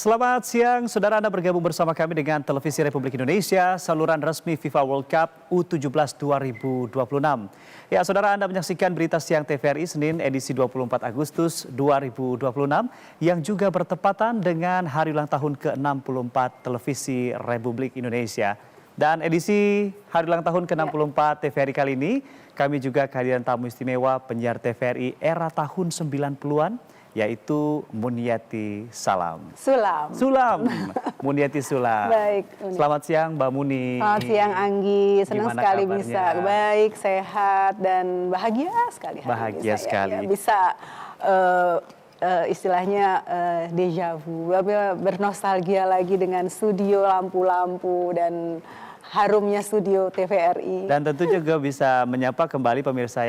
Selamat siang, saudara. Anda bergabung bersama kami dengan Televisi Republik Indonesia, saluran resmi FIFA World Cup U17 2026. Ya, saudara, Anda menyaksikan berita siang TVRI Senin edisi 24 Agustus 2026 yang juga bertepatan dengan hari ulang tahun ke-64 Televisi Republik Indonesia. Dan edisi hari ulang tahun ke-64 TVRI kali ini, kami juga kehadiran tamu istimewa penyiar TVRI era tahun 90-an. Yaitu Muniati Sulam. Muniati Sulam. Baik. Selamat siang Mbak Muni. Selamat siang Anggi. Senang sekali kabarnya? bisa baik, sehat dan bahagia sekali. Bahagia sekali. Ya, bisa istilahnya deja vu, bernostalgia lagi dengan studio lampu-lampu dan harumnya studio TVRI. Dan tentu juga bisa menyapa kembali pemirsa.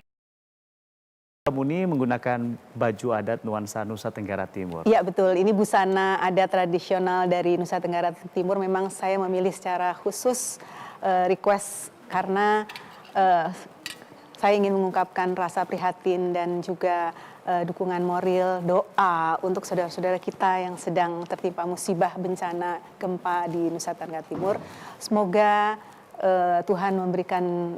Muni menggunakan baju adat nuansa Nusa Tenggara Timur. Iya betul, ini busana adat tradisional dari Nusa Tenggara Timur. Memang saya memilih secara khusus request karena saya ingin mengungkapkan rasa prihatin dan juga dukungan moral, doa untuk saudara-saudara kita yang sedang tertimpa musibah bencana gempa di Nusa Tenggara Timur. Semoga Tuhan memberikan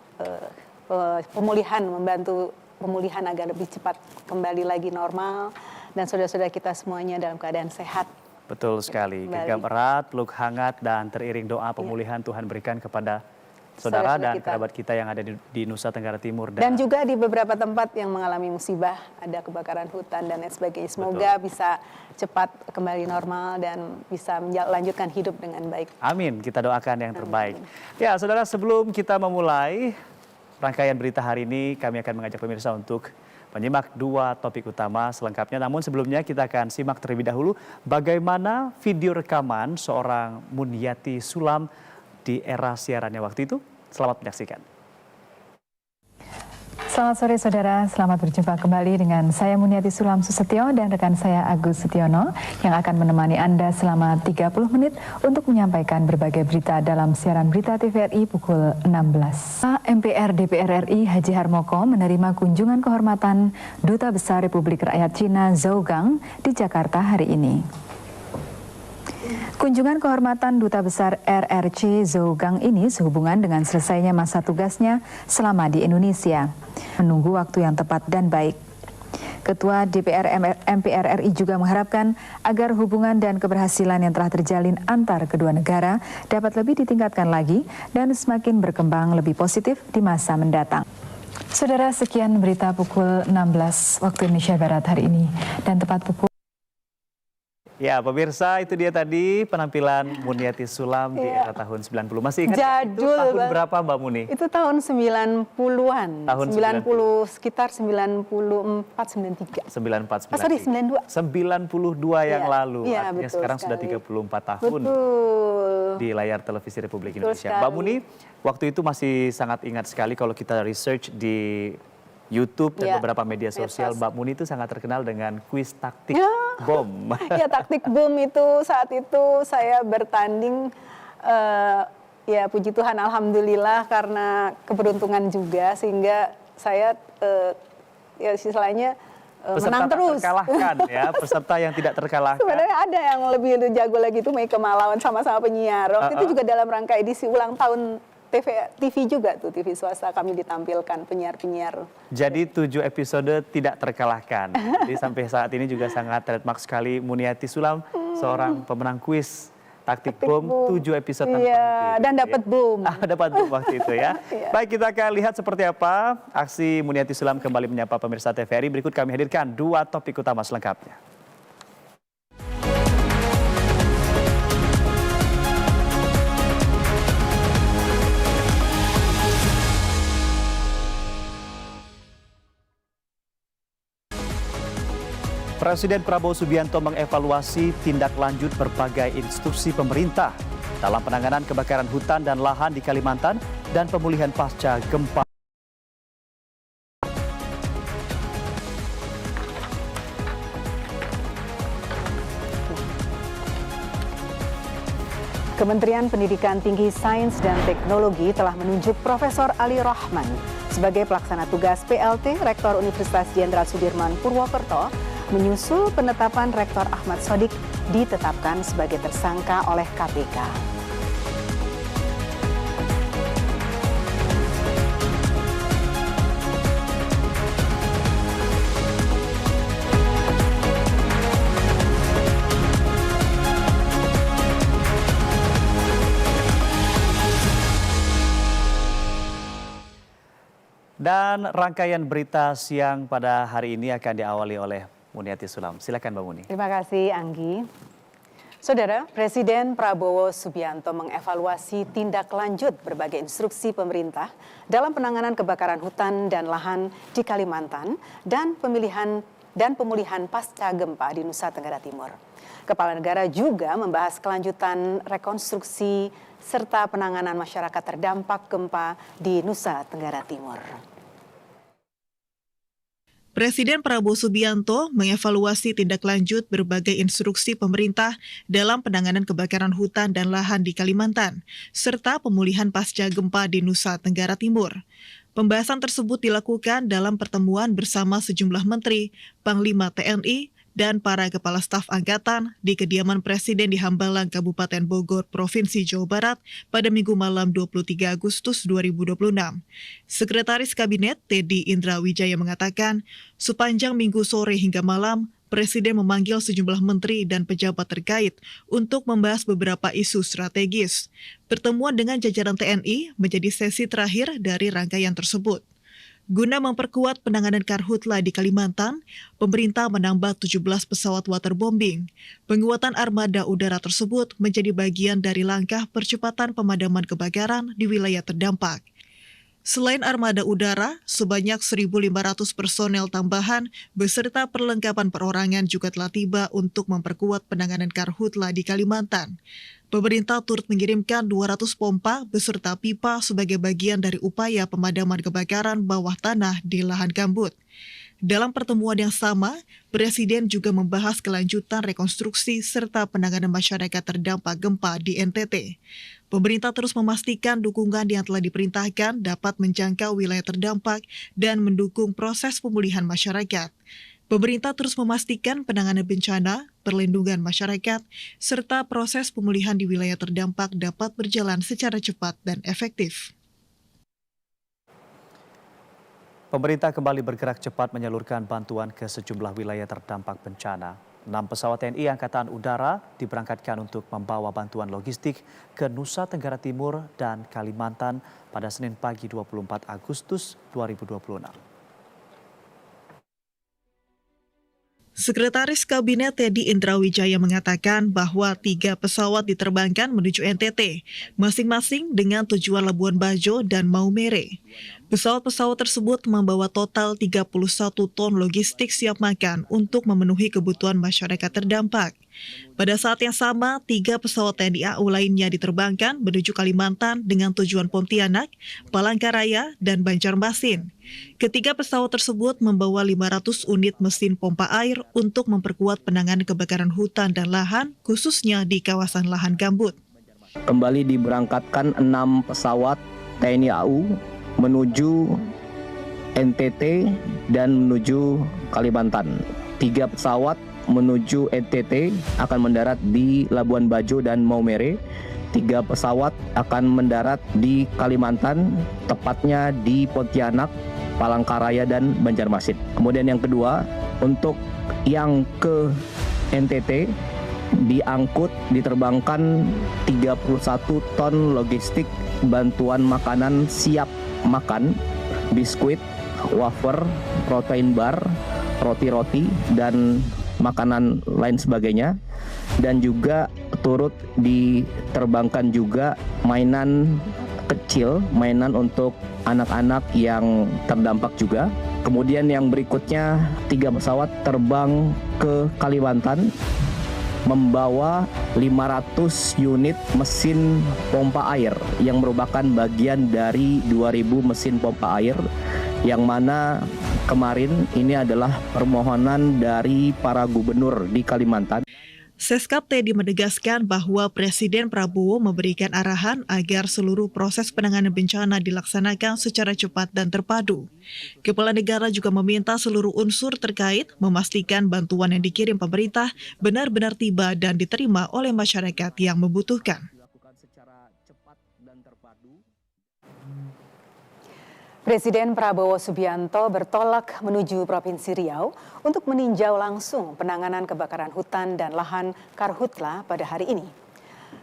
pemulihan, membantu pemulihan agar lebih cepat kembali lagi normal dan saudara-saudara kita semuanya dalam keadaan sehat. Betul sekali, genggam erat, peluk hangat dan teriring doa pemulihan Tuhan berikan kepada saudara dan kerabat kita yang ada di Nusa Tenggara Timur. Dan juga di beberapa tempat yang mengalami musibah, ada kebakaran hutan dan lain sebagainya. Semoga bisa cepat kembali normal dan bisa melanjutkan hidup dengan baik. Amin, kita doakan yang terbaik. Ya saudara, sebelum kita memulai rangkaian berita hari ini, kami akan mengajak pemirsa untuk menyimak dua topik utama selengkapnya. Namun sebelumnya kita akan simak terlebih dahulu bagaimana video rekaman seorang Muniati Sulam di era siarannya waktu itu. Selamat menyaksikan. Selamat sore saudara, selamat berjumpa kembali dengan saya Muniati Sulam Susetio dan rekan saya Agus Setiono yang akan menemani Anda selama 30 menit untuk menyampaikan berbagai berita dalam siaran berita TVRI pukul 16. MPR DPR RI Haji Harmoko menerima kunjungan kehormatan Duta Besar Republik Rakyat Cina Zhou Gang di Jakarta hari ini. Kunjungan kehormatan Duta Besar RRC Zhou Gang ini sehubungan dengan selesainya masa tugasnya selama di Indonesia. Menunggu waktu yang tepat dan baik. Ketua DPR MPR RI juga mengharapkan agar hubungan dan keberhasilan yang telah terjalin antar kedua negara dapat lebih ditingkatkan lagi dan semakin berkembang lebih positif di masa mendatang. Saudara, sekian berita pukul 16 waktu Indonesia Barat hari ini dan tepat pukul. Ya pemirsa, itu dia tadi penampilan Muniati Sulam di era tahun 90. Masih ingat Jadul, itu tahun berapa Mbak Muni? Itu tahun 90-an. Tahun 90, sekitar 94, 93. 94, 93. Sorry, 92. 92 yang lalu. Ya, Artinya betul sekarang sekali. sudah 34 tahun. Betul. Di layar Televisi Republik Betul Indonesia. Mbak Muni, waktu itu masih sangat ingat sekali kalau kita research di YouTube dan beberapa media sosial, Mbak Muni itu sangat terkenal dengan kuis taktik bom. Ya, taktik bom itu saat itu saya bertanding, ya puji Tuhan alhamdulillah karena keberuntungan juga sehingga saya ya istilahnya menang terus. Terkalahkan ya, peserta yang tidak terkalahkan. Sebenarnya ada yang lebih jago lagi itu Meike Malawan sama-sama penyiar. Waktu itu juga dalam rangka edisi ulang tahun TV juga tuh, TV swasta kami ditampilkan penyiar-penyiar. Jadi 7 episode tidak terkalahkan. Jadi sampai saat ini juga sangat trademark sekali Muniati Sulam, seorang pemenang kuis taktik bom 7 episode tanpa henti. Dan dapat bom. Dapat bom waktu itu ya. Baik, kita akan lihat seperti apa aksi Muniati Sulam kembali menyapa pemirsa TVRI. Berikut kami hadirkan dua topik utama selengkapnya. Presiden Prabowo Subianto mengevaluasi tindak lanjut berbagai instruksi pemerintah dalam penanganan kebakaran hutan dan lahan di Kalimantan dan pemulihan pasca gempa. Kementerian Pendidikan Tinggi Sains dan Teknologi telah menunjuk Profesor Ali Rahman sebagai pelaksana tugas PLT Rektor Universitas Jenderal Sudirman Purwokerto menyusul penetapan Rektor Ahmad Sodik ditetapkan sebagai tersangka oleh KPK. Dan rangkaian berita siang pada hari ini akan diawali oleh Muniati Sulam. Silakan Mbak Muni. Terima kasih Anggi. Saudara, Presiden Prabowo Subianto mengevaluasi tindak lanjut berbagai instruksi pemerintah dalam penanganan kebakaran hutan dan lahan di Kalimantan dan pemulihan pasca gempa di Nusa Tenggara Timur. Kepala Negara juga membahas kelanjutan rekonstruksi serta penanganan masyarakat terdampak gempa di Nusa Tenggara Timur. Presiden Prabowo Subianto mengevaluasi tindak lanjut berbagai instruksi pemerintah dalam penanganan kebakaran hutan dan lahan di Kalimantan, serta pemulihan pasca gempa di Nusa Tenggara Timur. Pembahasan tersebut dilakukan dalam pertemuan bersama sejumlah menteri, Panglima TNI, dan para kepala staf angkatan di kediaman Presiden di Hambalang, Kabupaten Bogor, Provinsi Jawa Barat pada Minggu malam 23 Agustus 2026. Sekretaris Kabinet Teddy Indra Wijaya mengatakan, sepanjang Minggu sore hingga malam, Presiden memanggil sejumlah menteri dan pejabat terkait untuk membahas beberapa isu strategis. Pertemuan dengan jajaran TNI menjadi sesi terakhir dari rangkaian tersebut. Guna memperkuat penanganan karhutla di Kalimantan, pemerintah menambah 17 pesawat waterbombing. Penguatan armada udara tersebut menjadi bagian dari langkah percepatan pemadaman kebakaran di wilayah terdampak. Selain armada udara, sebanyak 1.500 personel tambahan beserta perlengkapan perorangan juga telah tiba untuk memperkuat penanganan karhutla di Kalimantan. Pemerintah turut mengirimkan 200 pompa beserta pipa sebagai bagian dari upaya pemadaman kebakaran bawah tanah di lahan gambut. Dalam pertemuan yang sama, Presiden juga membahas kelanjutan rekonstruksi serta penanganan masyarakat terdampak gempa di NTT. Pemerintah terus memastikan dukungan yang telah diperintahkan dapat menjangkau wilayah terdampak dan mendukung proses pemulihan masyarakat. Pemerintah terus memastikan penanganan bencana, perlindungan masyarakat, serta proses pemulihan di wilayah terdampak dapat berjalan secara cepat dan efektif. Pemerintah kembali bergerak cepat menyalurkan bantuan ke sejumlah wilayah terdampak bencana. 6 pesawat TNI Angkatan Udara diberangkatkan untuk membawa bantuan logistik ke Nusa Tenggara Timur dan Kalimantan pada Senin pagi 24 Agustus 2026. Sekretaris Kabinet Teddy Indra Wijaya mengatakan bahwa 3 pesawat diterbangkan menuju NTT, masing-masing dengan tujuan Labuan Bajo dan Maumere. Pesawat-pesawat tersebut membawa total 31 ton logistik siap makan untuk memenuhi kebutuhan masyarakat terdampak. Pada saat yang sama, 3 pesawat TNI AU lainnya diterbangkan menuju Kalimantan dengan tujuan Pontianak, Palangkaraya, dan Banjarmasin. Ketiga pesawat tersebut membawa 500 unit mesin pompa air untuk memperkuat penanganan kebakaran hutan dan lahan, khususnya di kawasan lahan gambut. Kembali diberangkatkan 6 pesawat TNI AU menuju NTT dan menuju Kalimantan. 3 pesawat menuju NTT akan mendarat di Labuan Bajo dan Maumere. 3 pesawat akan mendarat di Kalimantan, tepatnya di Pontianak, Palangkaraya, dan Banjarmasin. Kemudian yang kedua, untuk yang ke NTT diterbangkan 31 ton logistik bantuan makanan siap makan, biskuit, wafer, protein bar, roti-roti, dan makanan lain sebagainya. Dan juga turut diterbangkan juga mainan kecil, mainan untuk anak-anak yang terdampak juga. Kemudian yang berikutnya, 3 pesawat terbang ke Kalimantan membawa 500 unit mesin pompa air yang merupakan bagian dari 2.000 mesin pompa air yang mana kemarin ini adalah permohonan dari para gubernur di Kalimantan. Seskap Teddy menegaskan bahwa Presiden Prabowo memberikan arahan agar seluruh proses penanganan bencana dilaksanakan secara cepat dan terpadu. Kepala negara juga meminta seluruh unsur terkait memastikan bantuan yang dikirim pemerintah benar-benar tiba dan diterima oleh masyarakat yang membutuhkan. Presiden Prabowo Subianto bertolak menuju Provinsi Riau untuk meninjau langsung penanganan kebakaran hutan dan lahan Karhutla pada hari ini.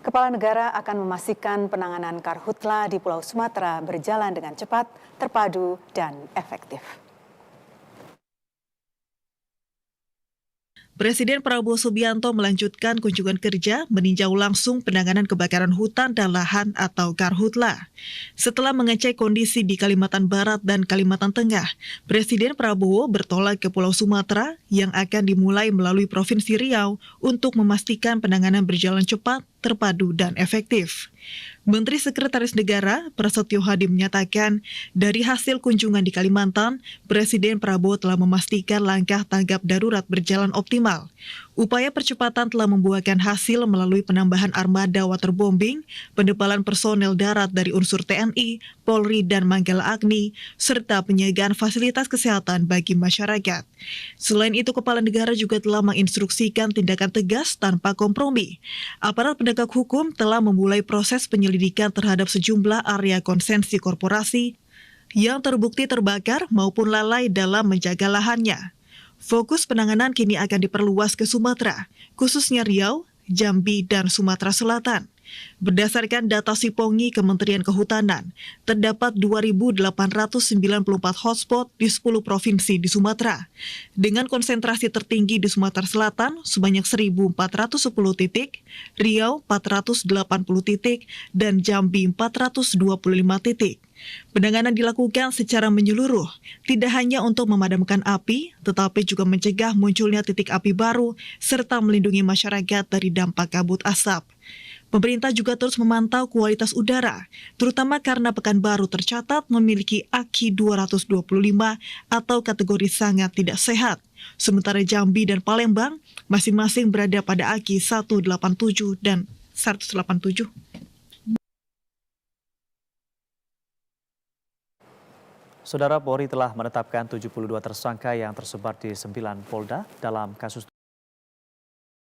Kepala negara akan memastikan penanganan Karhutla di Pulau Sumatera berjalan dengan cepat, terpadu, dan efektif. Presiden Prabowo Subianto melanjutkan kunjungan kerja meninjau langsung penanganan kebakaran hutan dan lahan atau Karhutla. Setelah mengecek kondisi di Kalimantan Barat dan Kalimantan Tengah, Presiden Prabowo bertolak ke Pulau Sumatera yang akan dimulai melalui Provinsi Riau untuk memastikan penanganan berjalan cepat, terpadu, dan efektif. Menteri Sekretaris Negara Prasetyo Hadi menyatakan, dari hasil kunjungan di Kalimantan, Presiden Prabowo telah memastikan langkah tanggap darurat berjalan optimal. Upaya percepatan telah membuahkan hasil melalui penambahan armada waterbombing, penebalan personel darat dari unsur TNI, Polri, dan Manggala Agni, serta penjagaan fasilitas kesehatan bagi masyarakat. Selain itu, Kepala Negara juga telah menginstruksikan tindakan tegas tanpa kompromi. Aparat penegak hukum telah memulai proses penyelidikan terhadap sejumlah area konsensi korporasi yang terbukti terbakar maupun lalai dalam menjaga lahannya. Fokus penanganan kini akan diperluas ke Sumatera, khususnya Riau, Jambi, dan Sumatera Selatan. Berdasarkan data Sipongi Kementerian Kehutanan, terdapat 2.894 hotspot di 10 provinsi di Sumatera, dengan konsentrasi tertinggi di Sumatera Selatan sebanyak 1.410 titik, Riau 480 titik, dan Jambi 425 titik. Penanganan dilakukan secara menyeluruh, tidak hanya untuk memadamkan api, tetapi juga mencegah munculnya titik api baru, serta melindungi masyarakat dari dampak kabut asap. Pemerintah juga terus memantau kualitas udara, terutama karena Pekanbaru tercatat memiliki AQI 225 atau kategori sangat tidak sehat. Sementara Jambi dan Palembang masing-masing berada pada AQI 187 dan 187. Saudara, Polri telah menetapkan 72 tersangka yang tersebar di 9 Polda dalam kasus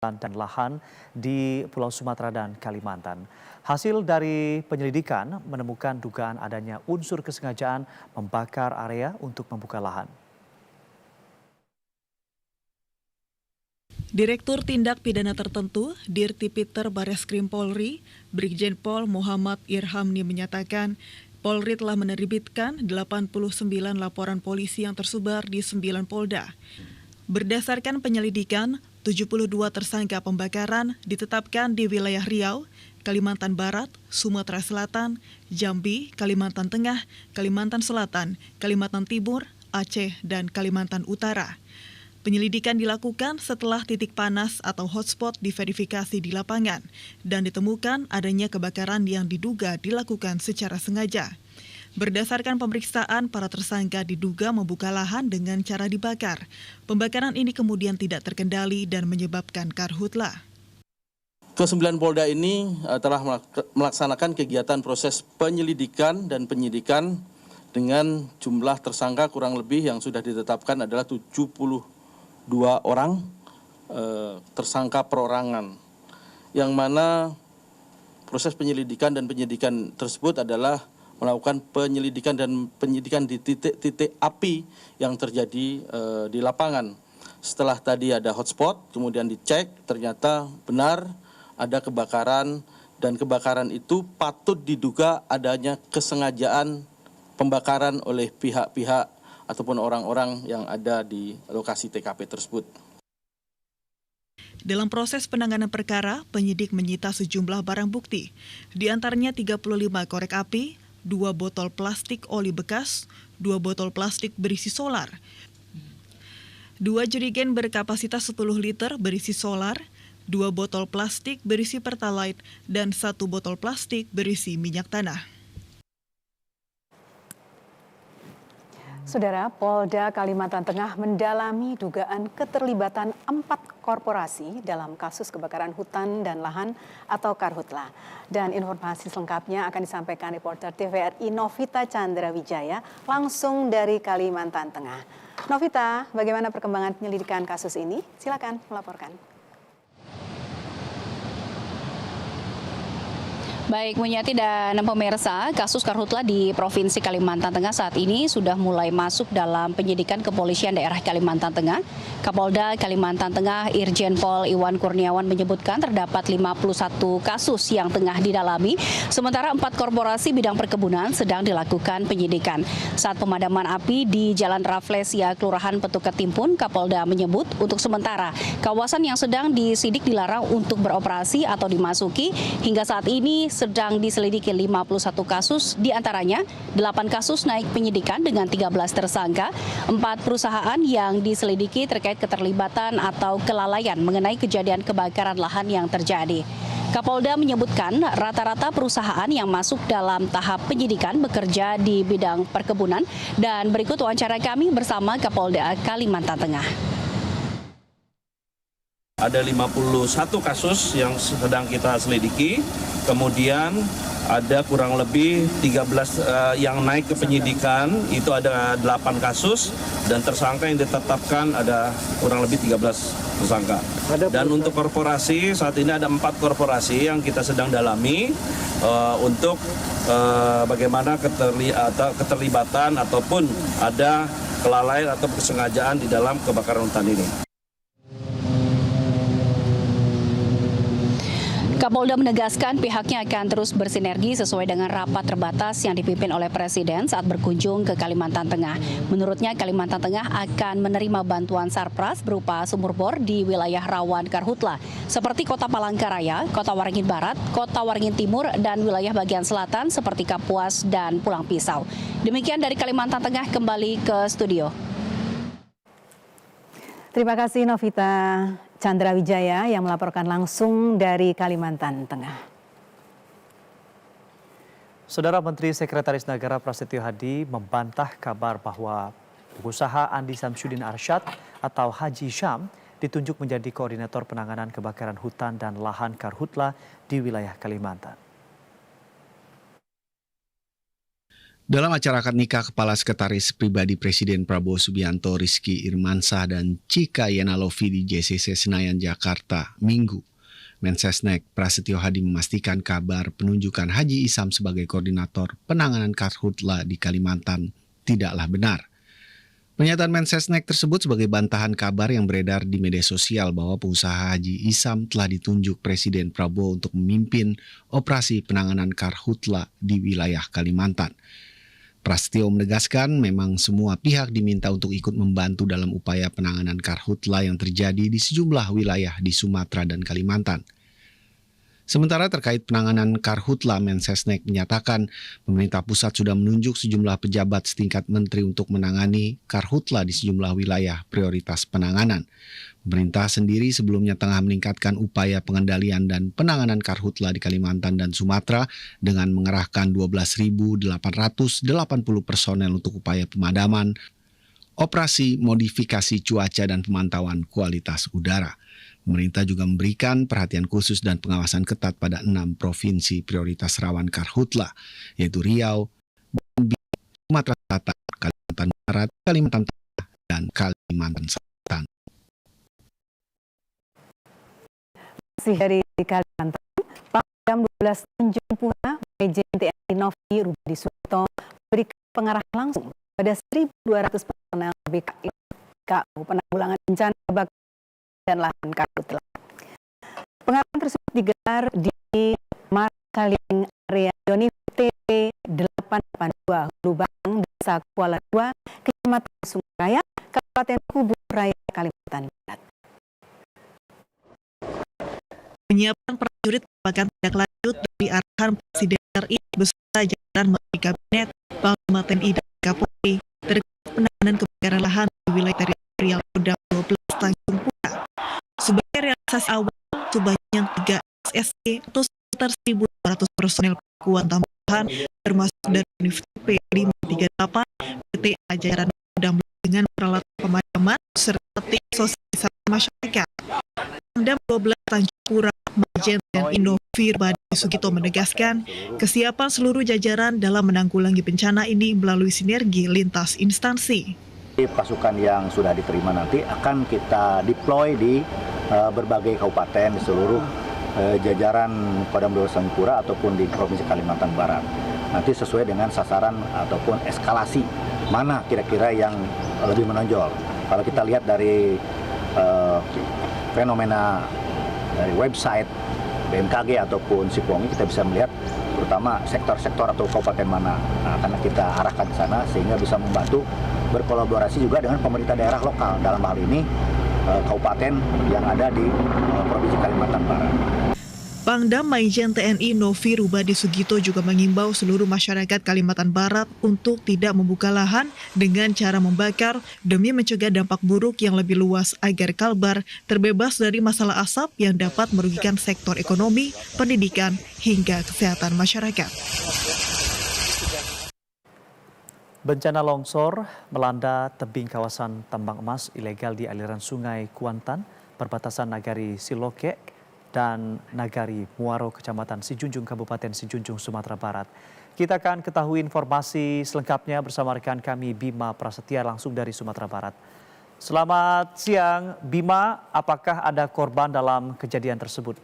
dan lahan di Pulau Sumatera dan Kalimantan. Hasil dari penyelidikan menemukan dugaan adanya unsur kesengajaan membakar area untuk membuka lahan. Direktur Tindak Pidana Tertentu, Dirtipiter Bareskrim Polri, Brigjen Pol Muhammad Irhamni menyatakan, Polri telah menerbitkan 89 laporan polisi yang tersebar di 9 Polda. Berdasarkan penyelidikan, 72 tersangka pembakaran ditetapkan di wilayah Riau, Kalimantan Barat, Sumatera Selatan, Jambi, Kalimantan Tengah, Kalimantan Selatan, Kalimantan Timur, Aceh, dan Kalimantan Utara. Penyelidikan dilakukan setelah titik panas atau hotspot diverifikasi di lapangan dan ditemukan adanya kebakaran yang diduga dilakukan secara sengaja. Berdasarkan pemeriksaan, para tersangka diduga membuka lahan dengan cara dibakar. Pembakaran ini kemudian tidak terkendali dan menyebabkan karhutla. Ke-9 Polda ini telah melaksanakan kegiatan proses penyelidikan dan penyidikan dengan jumlah tersangka kurang lebih yang sudah ditetapkan adalah 72 orang tersangka perorangan, yang mana proses penyelidikan dan penyidikan tersebut adalah melakukan penyelidikan dan penyidikan di titik-titik api yang terjadi di lapangan. Setelah tadi ada hotspot, kemudian dicek, ternyata benar ada kebakaran, dan kebakaran itu patut diduga adanya kesengajaan pembakaran oleh pihak-pihak ataupun orang-orang yang ada di lokasi TKP tersebut. Dalam proses penanganan perkara, penyidik menyita sejumlah barang bukti, di antaranya 35 korek api, 2 botol plastik oli bekas, 2 botol plastik berisi solar, 2 jerigen berkapasitas 10 liter berisi solar, 2 botol plastik berisi pertalite, dan 1 botol plastik berisi minyak tanah. Saudara, Polda Kalimantan Tengah mendalami dugaan keterlibatan 4 korporasi dalam kasus kebakaran hutan dan lahan atau Karhutla. Dan informasi selengkapnya akan disampaikan reporter TVRI Novita Chandra-Wijaya langsung dari Kalimantan Tengah. Novita, bagaimana perkembangan penyelidikan kasus ini? Silakan melaporkan. Baik, Munyati dan pemirsa, kasus Karhutla di Provinsi Kalimantan Tengah saat ini sudah mulai masuk dalam penyidikan kepolisian daerah Kalimantan Tengah. Kapolda Kalimantan Tengah Irjen Pol Iwan Kurniawan menyebutkan terdapat 51 kasus yang tengah didalami, sementara 4 korporasi bidang perkebunan sedang dilakukan penyidikan. Saat pemadaman api di Jalan Raflesia, Kelurahan Petuket Timpun, Kapolda menyebut untuk sementara kawasan yang sedang disidik dilarang untuk beroperasi atau dimasuki. Hingga saat ini sedang diselidiki 51 kasus, diantaranya 8 kasus naik penyidikan dengan 13 tersangka, 4 perusahaan yang diselidiki terkait keterlibatan atau kelalaian mengenai kejadian kebakaran lahan yang terjadi. Kapolda menyebutkan rata-rata perusahaan yang masuk dalam tahap penyidikan bekerja di bidang perkebunan, dan berikut wawancara kami bersama Kapolda Kalimantan Tengah. Ada 51 kasus yang sedang kita selidiki, kemudian ada kurang lebih 13 yang naik ke penyidikan, itu ada 8 kasus, dan tersangka yang ditetapkan ada kurang lebih 13 tersangka. Dan untuk korporasi, saat ini ada 4 korporasi yang kita sedang dalami untuk bagaimana keterlibatan ataupun ada kelalaian atau kesengajaan di dalam kebakaran hutan ini. Kapolda menegaskan pihaknya akan terus bersinergi sesuai dengan rapat terbatas yang dipimpin oleh Presiden saat berkunjung ke Kalimantan Tengah. Menurutnya, Kalimantan Tengah akan menerima bantuan Sarpras berupa sumur bor di wilayah rawan Karhutla, seperti Kota Palangkaraya, Kota Waringin Barat, Kota Waringin Timur, dan wilayah bagian selatan seperti Kapuas dan Pulang Pisau. Demikian dari Kalimantan Tengah, kembali ke studio. Terima kasih Novita Chandra-Wijaya yang melaporkan langsung dari Kalimantan Tengah. Saudara Menteri Sekretaris Negara Prasetyo Hadi membantah kabar bahwa pengusaha Andi Samsudin Arsyad atau Haji Syam ditunjuk menjadi koordinator penanganan kebakaran hutan dan lahan Karhutla di wilayah Kalimantan. Dalam acara akad nikah Kepala Sekretaris Pribadi Presiden Prabowo Subianto Rizky Irmansah dan Cika Yenalovi di JCC Senayan, Jakarta, Minggu, Mensesnek Prasetyo Hadi memastikan kabar penunjukan Haji Isam sebagai koordinator penanganan Karhutla di Kalimantan tidaklah benar. Pernyataan Mensesnek tersebut sebagai bantahan kabar yang beredar di media sosial bahwa pengusaha Haji Isam telah ditunjuk Presiden Prabowo untuk memimpin operasi penanganan Karhutla di wilayah Kalimantan. Prasetyo menegaskan memang semua pihak diminta untuk ikut membantu dalam upaya penanganan Karhutla yang terjadi di sejumlah wilayah di Sumatera dan Kalimantan. Sementara terkait penanganan Karhutla, Mensesnek menyatakan pemerintah pusat sudah menunjuk sejumlah pejabat setingkat menteri untuk menangani Karhutla di sejumlah wilayah prioritas penanganan. Pemerintah sendiri sebelumnya tengah meningkatkan upaya pengendalian dan penanganan Karhutla di Kalimantan dan Sumatera dengan mengerahkan 12.880 personel untuk upaya pemadaman, operasi modifikasi cuaca dan pemantauan kualitas udara. Pemerintah juga memberikan perhatian khusus dan pengawasan ketat pada 6 provinsi prioritas rawan Karhutla, yaitu Riau, Jambi, Sumatera Selatan, Kalimantan Barat, Kalimantan Tengah, dan Kalimantan Selatan. Masih dari Kalimantan, Pangdam 12 Tanjung Pura, Majen TNI Novi Rudi Suwarto memberikan pengarahan langsung pada 1.200 personel BKU penanggulangan bencana kebakaran dan lahan Karhutla. Pengarahan tersebut digelar di Markaling Area Yoni TP 882 Lubang, Desa Kuala II, Kecamatan Sungai Raya, Kabupaten Kubu Raya, Kalimantan Barat. Menyiapkan prajurit merupakan tindak lanjut dari arahan Presiden RI beserta jajaran Menteri Kabinet, Panglima TNI dan Kapolri terkait penanganan kebakaran lahan di wilayah teritorial Pangdam 12 Tanjung Pura. Sebagai realisasi awal, sebanyak 3 SSC atau sekitar 1.200 personel penguatan tambahan termasuk dari Unit P 538 PT Jajaran dengan peralatan pemadaman serta tim sosialisasi masyarakat. Pangdam 12 Tanjung Pura Majen TNI Novi Rubadi Sugito menegaskan kesiapan seluruh jajaran dalam menanggulangi bencana ini melalui sinergi lintas instansi. Pasukan yang sudah diterima nanti akan kita deploy di berbagai kabupaten di seluruh jajaran Kodam 12 Tanjung Pura ataupun di Provinsi Kalimantan Barat. Nanti sesuai dengan sasaran ataupun eskalasi mana kira-kira yang lebih menonjol. Kalau kita lihat dari fenomena dari website BMKG ataupun Sipowang, kita bisa melihat terutama sektor-sektor atau kabupaten mana akan kita arahkan ke sana sehingga bisa membantu berkolaborasi juga dengan pemerintah daerah lokal, dalam hal ini kabupaten yang ada di Provinsi Kalimantan Barat. Pangdam Majen TNI Novi Rubadi Sugito juga mengimbau seluruh masyarakat Kalimantan Barat untuk tidak membuka lahan dengan cara membakar demi mencegah dampak buruk yang lebih luas agar Kalbar terbebas dari masalah asap yang dapat merugikan sektor ekonomi, pendidikan, hingga kesehatan masyarakat. Bencana longsor melanda tebing kawasan tambang emas ilegal di aliran Sungai Kuantan, perbatasan Nagari Siloke dan Nagari Muaro, Kecamatan Sijunjung, Kabupaten Sijunjung, Sumatera Barat. Kita akan ketahui informasi selengkapnya bersama rekan kami Bima Prasetya langsung dari Sumatera Barat. Selamat siang Bima, apakah ada korban dalam kejadian tersebut?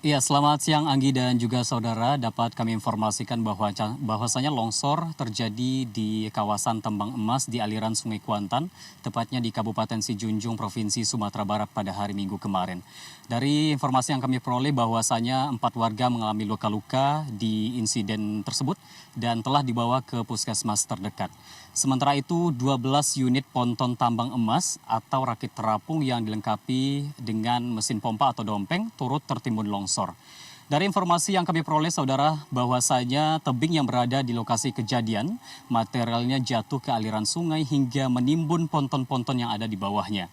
Iya, selamat siang Anggi dan juga saudara. Dapat kami informasikan bahwasanya longsor terjadi di kawasan tambang emas di aliran Sungai Kuantan, tepatnya di Kabupaten Sijunjung, Provinsi Sumatera Barat pada hari Minggu kemarin. Dari informasi yang kami peroleh bahwasanya 4 warga mengalami luka-luka di insiden tersebut dan telah dibawa ke puskesmas terdekat. Sementara itu 12 unit ponton tambang emas atau rakit terapung yang dilengkapi dengan mesin pompa atau dompeng turut tertimbun longsor. Dari informasi yang kami peroleh saudara bahwasanya tebing yang berada di lokasi kejadian materialnya jatuh ke aliran sungai hingga menimbun ponton-ponton yang ada di bawahnya.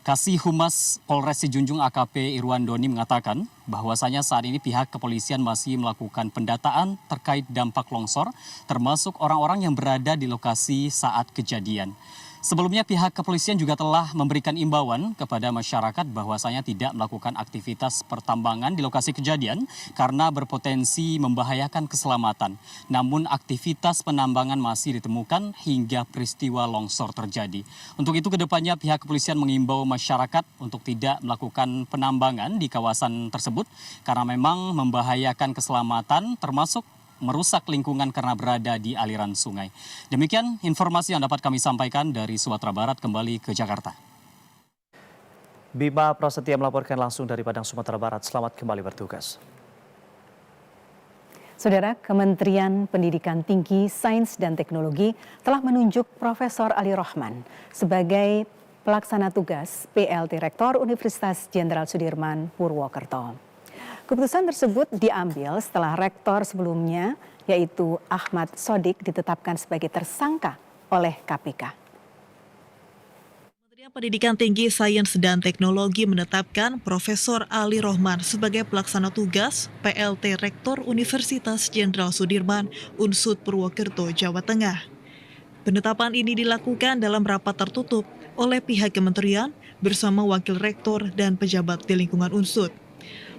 Kasih Humas Polres Sijunjung AKP Irwan Doni mengatakan bahwasanya saat ini pihak kepolisian masih melakukan pendataan terkait dampak longsor termasuk orang-orang yang berada di lokasi saat kejadian. Sebelumnya pihak kepolisian juga telah memberikan imbauan kepada masyarakat bahwasanya tidak melakukan aktivitas pertambangan di lokasi kejadian karena berpotensi membahayakan keselamatan. Namun aktivitas penambangan masih ditemukan hingga peristiwa longsor terjadi. Untuk itu kedepannya pihak kepolisian mengimbau masyarakat untuk tidak melakukan penambangan di kawasan tersebut karena memang membahayakan keselamatan termasuk merusak lingkungan karena berada di aliran sungai. Demikian informasi yang dapat kami sampaikan dari Sumatera Barat, kembali ke Jakarta. Bima Prasetya melaporkan langsung dari Padang, Sumatera Barat. Selamat kembali bertugas. Saudara, Kementerian Pendidikan Tinggi, Sains dan Teknologi telah menunjuk Profesor Ali Rohman sebagai pelaksana tugas PLT Rektor Universitas Jenderal Sudirman Purwokerto. Keputusan tersebut diambil setelah rektor sebelumnya, yaitu Ahmad Sodik, ditetapkan sebagai tersangka oleh KPK. Kementerian Pendidikan Tinggi, Sains dan Teknologi menetapkan Profesor Ali Rohman sebagai pelaksana tugas PLT Rektor Universitas Jenderal Sudirman Unsud Purwokerto, Jawa Tengah. Penetapan ini dilakukan dalam rapat tertutup oleh pihak kementerian bersama wakil rektor dan pejabat di lingkungan Unsud.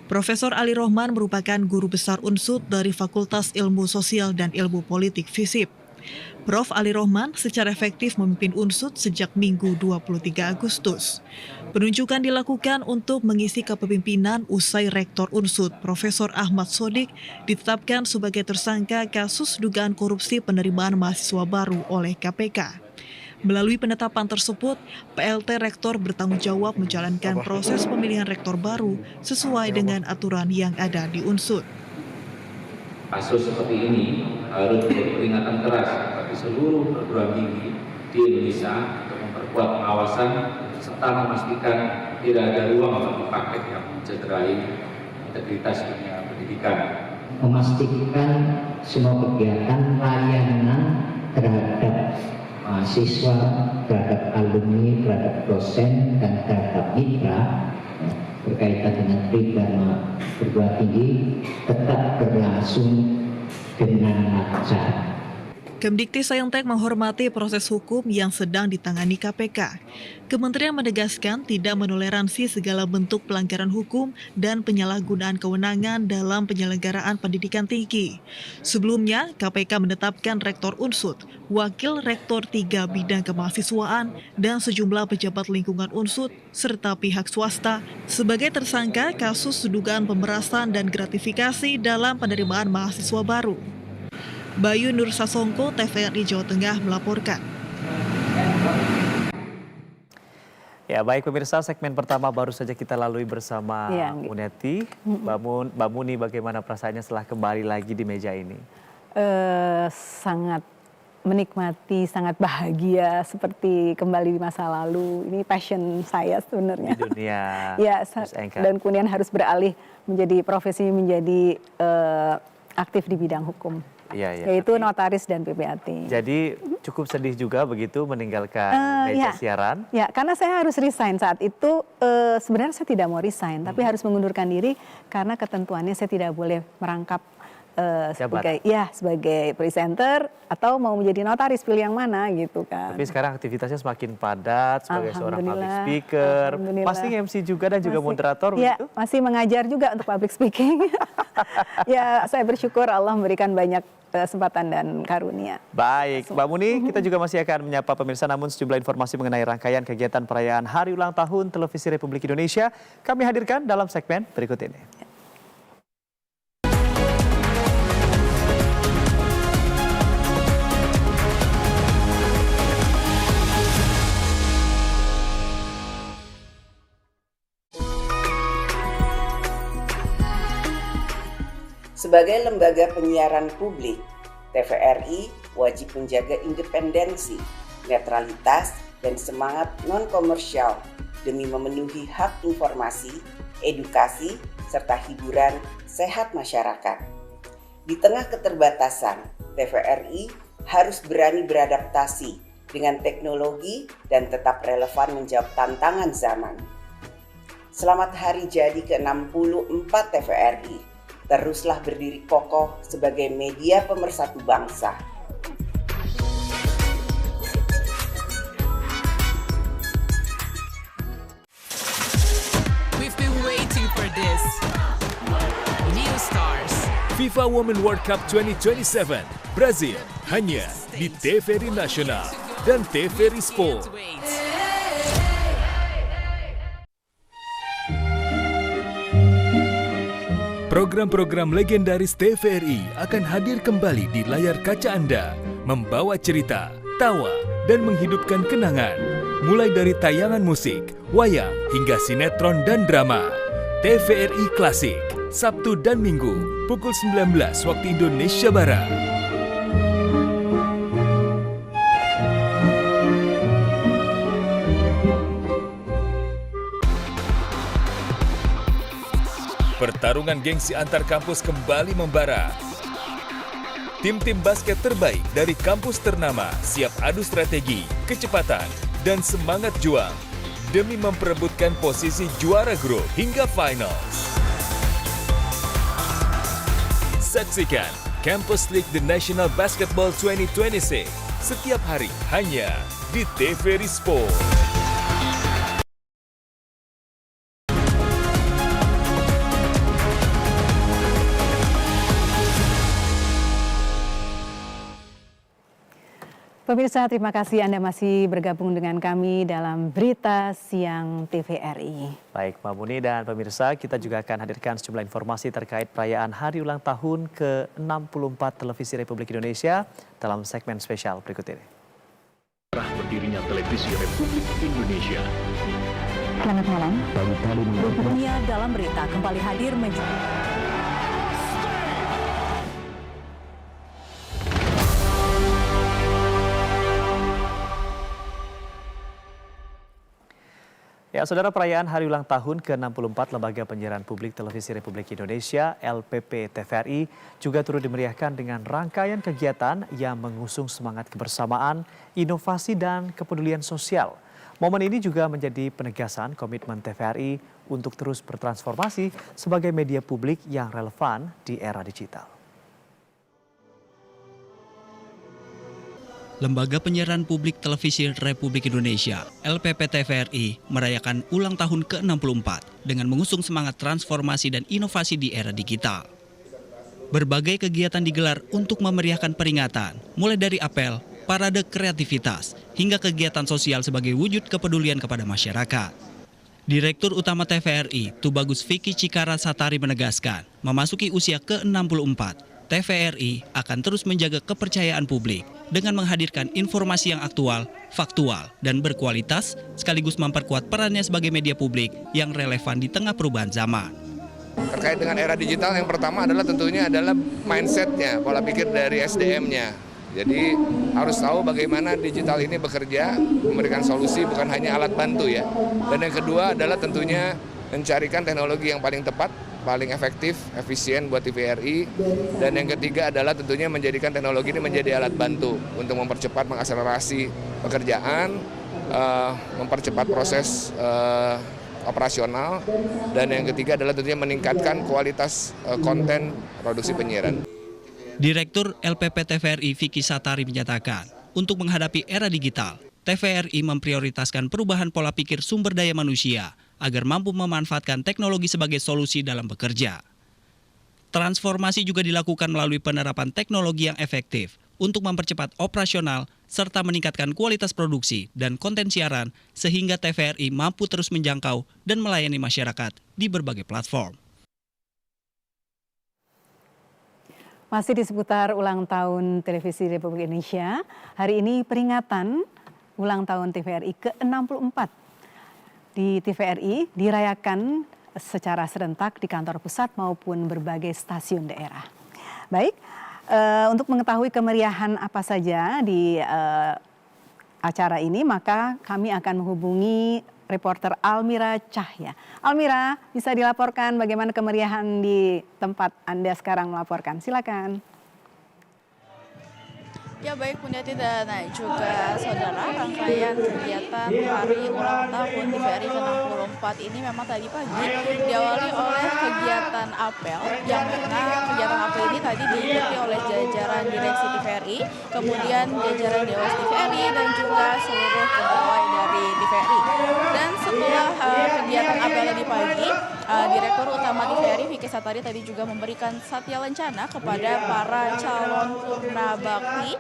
Profesor Ali Rohman merupakan guru besar Unsud dari Fakultas Ilmu Sosial dan Ilmu Politik FISIP. Prof. Ali Rohman secara efektif memimpin Unsud sejak Minggu 23 Agustus. Penunjukan dilakukan untuk mengisi kepemimpinan usai Rektor Unsud, Profesor Ahmad Sodik, ditetapkan sebagai tersangka kasus dugaan korupsi penerimaan mahasiswa baru oleh KPK. Melalui penetapan tersebut, PLT Rektor bertanggung jawab menjalankan proses pemilihan rektor baru sesuai dengan aturan yang ada di Unsud. Kasus seperti ini harus peringatan keras bagi seluruh perguruan tinggi di Indonesia untuk memperkuat pengawasan serta memastikan tidak ada ruang bagi praktek yang mencederai integritas dunia pendidikan. Memastikan semua kegiatan layanan terhadap mahasiswa, terhadap alumni, terhadap dosen, dan terhadap mitra berkaitan dengan pidana perguruan tinggi tetap berlangsung dengan lancar. Kemdikti-Saintek menghormati proses hukum yang sedang ditangani KPK. Kementerian menegaskan tidak menoleransi segala bentuk pelanggaran hukum dan penyalahgunaan kewenangan dalam penyelenggaraan pendidikan tinggi. Sebelumnya, KPK menetapkan Rektor Unsud, Wakil Rektor 3 bidang kemahasiswaan, dan sejumlah pejabat lingkungan Unsud, serta pihak swasta sebagai tersangka kasus dugaan pemerasan dan gratifikasi dalam penerimaan mahasiswa baru. Bayu Nur Sasongko, TVRI Jawa Tengah melaporkan. Ya baik pemirsa, segmen pertama baru saja kita lalui bersama Muneti. Mbak Muni, bagaimana perasaannya setelah kembali lagi di meja ini? Sangat menikmati, sangat bahagia seperti kembali di masa lalu. Ini passion saya sebenarnya. Di dunia dan kemudian harus beralih menjadi profesi menjadi aktif di bidang hukum. Yaitu notaris dan PPAT. Jadi cukup sedih juga begitu meninggalkan meja siaran? Ya, karena saya harus resign saat itu. Sebenarnya saya tidak mau resign, tapi harus mengundurkan diri karena ketentuannya saya tidak boleh merangkap sebagai presenter atau mau menjadi notaris, pilih yang mana gitu kan. Tapi sekarang aktivitasnya semakin padat sebagai seorang public speaker, masih MC juga dan juga moderator ya, begitu? Masih mengajar juga untuk public speaking. Ya, saya bersyukur Allah memberikan banyak kesempatan dan karunia. Baik, Mbak Muni, kita juga masih akan menyapa pemirsa, namun sejumlah informasi mengenai rangkaian kegiatan perayaan Hari Ulang Tahun Televisi Republik Indonesia kami hadirkan dalam segmen berikut ini. Sebagai lembaga penyiaran publik, TVRI wajib menjaga independensi, netralitas, dan semangat non-komersial demi memenuhi hak informasi, edukasi, serta hiburan sehat masyarakat. Di tengah keterbatasan, TVRI harus berani beradaptasi dengan teknologi dan tetap relevan menjawab tantangan zaman. Selamat Hari Jadi ke-64 TVRI. Teruslah berdiri kokoh sebagai media pemersatu bangsa. We've been waiting for this. New stars. FIFA Women World Cup 2027 Brazil hanya di TVRI Nasional dan TVRI Sport. Program-program legendaris TVRI akan hadir kembali di layar kaca Anda, membawa cerita, tawa, dan menghidupkan kenangan. Mulai dari tayangan musik, wayang, hingga sinetron dan drama. TVRI Klasik, Sabtu dan Minggu, pukul 19 waktu Indonesia Barat. Pertarungan gengsi antar kampus kembali membara. Tim-tim basket terbaik dari kampus ternama siap adu strategi, kecepatan, dan semangat juang demi memperebutkan posisi juara grup hingga finals. Saksikan Campus League The National Basketball 2026 setiap hari hanya di TVRI Sport. Pemirsa, terima kasih Anda masih bergabung dengan kami dalam Berita Siang TVRI. Baik, Mbak Muni dan pemirsa, kita juga akan hadirkan sejumlah informasi terkait perayaan Hari Ulang Tahun ke-64 Televisi Republik Indonesia dalam segmen spesial berikut ini. Berdirinya Televisi Republik Indonesia. Selamat malam. Dunia dalam berita kembali hadir Ya, saudara, perayaan Hari Ulang Tahun ke-64 Lembaga Penyiaran Publik Televisi Republik Indonesia LPP TVRI juga turut dimeriahkan dengan rangkaian kegiatan yang mengusung semangat kebersamaan, inovasi, dan kepedulian sosial. Momen ini juga menjadi penegasan komitmen TVRI untuk terus bertransformasi sebagai media publik yang relevan di era digital. Lembaga Penyiaran Publik Televisi Republik Indonesia, LPP-TVRI, merayakan ulang tahun ke-64 dengan mengusung semangat transformasi dan inovasi di era digital. Berbagai kegiatan digelar untuk memeriahkan peringatan, mulai dari apel, parade kreativitas, hingga kegiatan sosial sebagai wujud kepedulian kepada masyarakat. Direktur Utama TVRI, Tubagus Vicky Cikara Satari menegaskan, memasuki usia ke-64, TVRI akan terus menjaga kepercayaan publik dengan menghadirkan informasi yang aktual, faktual, dan berkualitas, sekaligus memperkuat perannya sebagai media publik yang relevan di tengah perubahan zaman. Terkait dengan era digital, yang pertama adalah tentunya adalah mindset-nya, pola pikir dari SDM-nya. Jadi harus tahu bagaimana digital ini bekerja, memberikan solusi bukan hanya alat bantu ya. Dan yang kedua adalah tentunya mencarikan teknologi yang paling tepat, paling efektif, efisien buat TVRI. Dan yang ketiga adalah tentunya menjadikan teknologi ini menjadi alat bantu untuk mempercepat, mengakselerasi pekerjaan, mempercepat proses operasional. Dan yang ketiga adalah tentunya meningkatkan kualitas konten produksi penyiaran. Direktur LPP TVRI Vicky Satari menyatakan, untuk menghadapi era digital, TVRI memprioritaskan perubahan pola pikir sumber daya manusia agar mampu memanfaatkan teknologi sebagai solusi dalam bekerja. Transformasi juga dilakukan melalui penerapan teknologi yang efektif untuk mempercepat operasional serta meningkatkan kualitas produksi dan konten siaran sehingga TVRI mampu terus menjangkau dan melayani masyarakat di berbagai platform. Masih di seputar ulang tahun Televisi Republik Indonesia, hari ini peringatan ulang tahun TVRI ke-64. Di TVRI dirayakan secara serentak di kantor pusat maupun berbagai stasiun daerah. Baik, untuk mengetahui kemeriahan apa saja di acara ini, maka kami akan menghubungi reporter Almira Cahya. Almira, bisa dilaporkan bagaimana kemeriahan di tempat Anda sekarang melaporkan? Silakan. Ya baik Punyati dan juga saudara, rangkaian kegiatan hari ulang tahun TVRI ke-64 ini memang tadi pagi diawali oleh kegiatan apel, yang mana kegiatan apel ini tadi diikuti oleh jajaran direksi TVRI, kemudian jajaran Dewas TVRI dan juga seluruh pegawai dari TVRI. Dan setelah kegiatan apel tadi pagi, Direktur Utama TVRI Vicky Satari tadi juga memberikan satya lencana kepada para calon purna bakti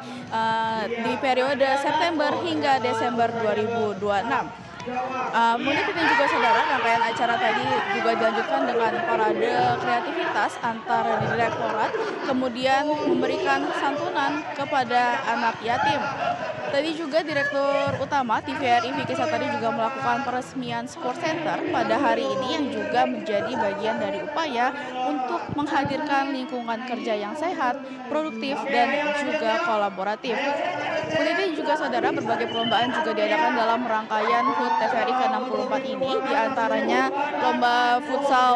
di periode September hingga Desember 2026. Mudik dan juga saudara, rangkaian acara tadi juga dilanjutkan dengan parade kreativitas antar direktorat, kemudian memberikan santunan kepada anak yatim. Tadi juga Direktur Utama TVRI Vicky Satari juga melakukan peresmian Sport Center pada hari ini yang juga menjadi bagian dari upaya untuk menghadirkan lingkungan kerja yang sehat, produktif, dan juga kolaboratif. Kemudian juga saudara, berbagai perlombaan juga diadakan dalam rangkaian HUT TVRI ke-64 ini, diantaranya lomba futsal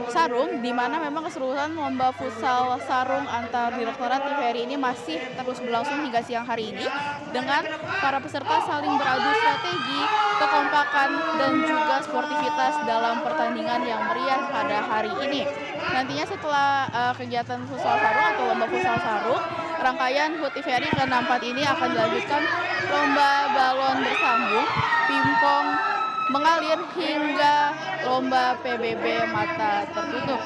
sarung, di mana memang keseruan lomba futsal sarung antar direktorat TVRI ini masih terus berlangsung hingga siang hari ini, dengan para peserta saling beradu strategi, kekompakan, dan juga sportivitas dalam pertandingan yang meriah pada hari ini. Nantinya setelah kegiatan futsal sarung atau lomba futsal sarung, rangkaian HUT TVRI ke-64 ini akan dilanjutkan lomba balon bersambung, pingpong mengalir, hingga lomba PBB mata tertutup.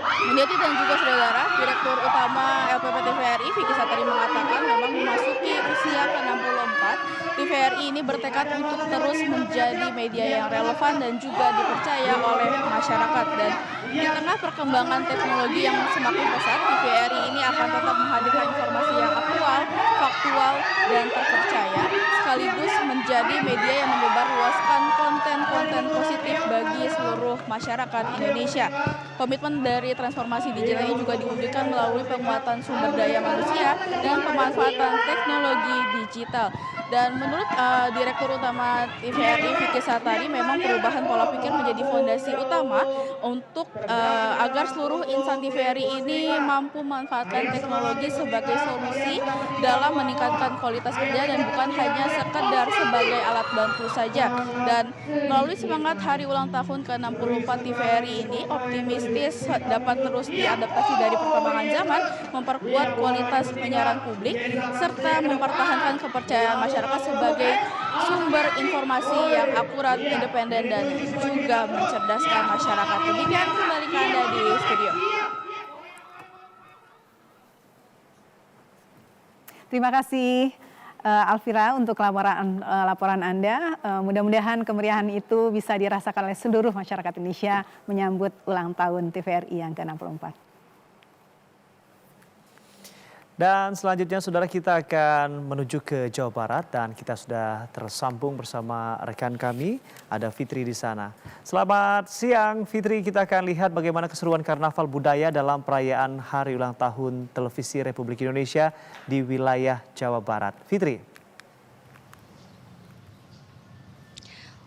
Menjadi dan juga saudara, Direktur Utama LPP TVRI Vicky Satari mengatakan memang memasuki usia ke-64, TVRI ini bertekad untuk terus menjadi media yang relevan dan juga dipercaya oleh masyarakat. Dan di tengah perkembangan teknologi yang semakin pesat, TVRI ini akan tetap menghadirkan informasi yang aktual, faktual, dan terpercaya, sekaligus menjadi media yang menyebarluaskan konten-konten positif bagi seluruh masyarakat Indonesia. Komitmen dari transformasi digital ini juga diwujudkan melalui penguatan sumber daya manusia dan pemanfaatan teknologi digital. Dan menurut Direktur Utama TVRI Vicky Satari, memang perubahan pola pikir menjadi fondasi utama untuk agar seluruh insan TVRI ini mampu memanfaatkan teknologi sebagai solusi dalam meningkatkan kualitas kerja dan bukan hanya sekedar sebagai alat bantu saja. Dan melalui semangat hari ulang tahun ke-64 TVRI ini, optimistis dapat terus diadaptasi dari perkembangan zaman, memperkuat kualitas penyiaran publik, serta mempertahankan kepercayaan masyarakat sebagai sumber informasi yang akurat, independen, dan juga mencerdaskan masyarakat. Demikian, kembali ke Anda di studio. Terima kasih Alvira untuk laporan Anda. Mudah-mudahan kemeriahan itu bisa dirasakan oleh seluruh masyarakat Indonesia menyambut ulang tahun TVRI yang ke-64. Dan selanjutnya saudara, kita akan menuju ke Jawa Barat dan kita sudah tersambung bersama rekan kami, ada Fitri di sana. Selamat siang Fitri, kita akan lihat bagaimana keseruan karnaval budaya dalam perayaan Hari Ulang Tahun Televisi Republik Indonesia di wilayah Jawa Barat. Fitri.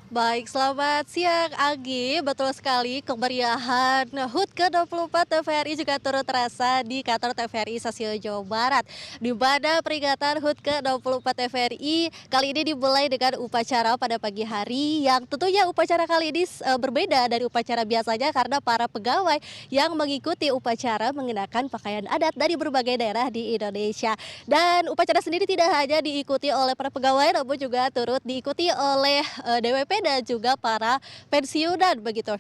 Baik, selamat siang Anggi. Betul sekali, kemeriahan HUT ke-24 TVRI juga turut terasa di kantor TVRI Stasiun Jawa Barat. Di mana peringatan HUT ke-24 TVRI kali ini dimulai dengan upacara pada pagi hari, yang tentunya upacara kali ini berbeda dari upacara biasanya karena para pegawai yang mengikuti upacara mengenakan pakaian adat dari berbagai daerah di Indonesia. Dan upacara sendiri tidak hanya diikuti oleh para pegawai, namun juga turut diikuti oleh DWP dan juga para pensiunan begitu.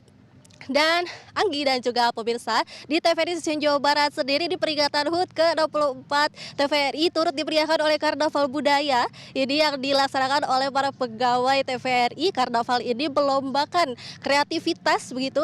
Dan Anggi dan juga pemirsa, di TVRI Stasiun Jawa Barat sendiri di peringatan HUT ke-24 TVRI turut diperiahkan oleh Karnaval Budaya. Ini yang dilaksanakan oleh para pegawai TVRI. Karnaval ini melombakan kreativitas begitu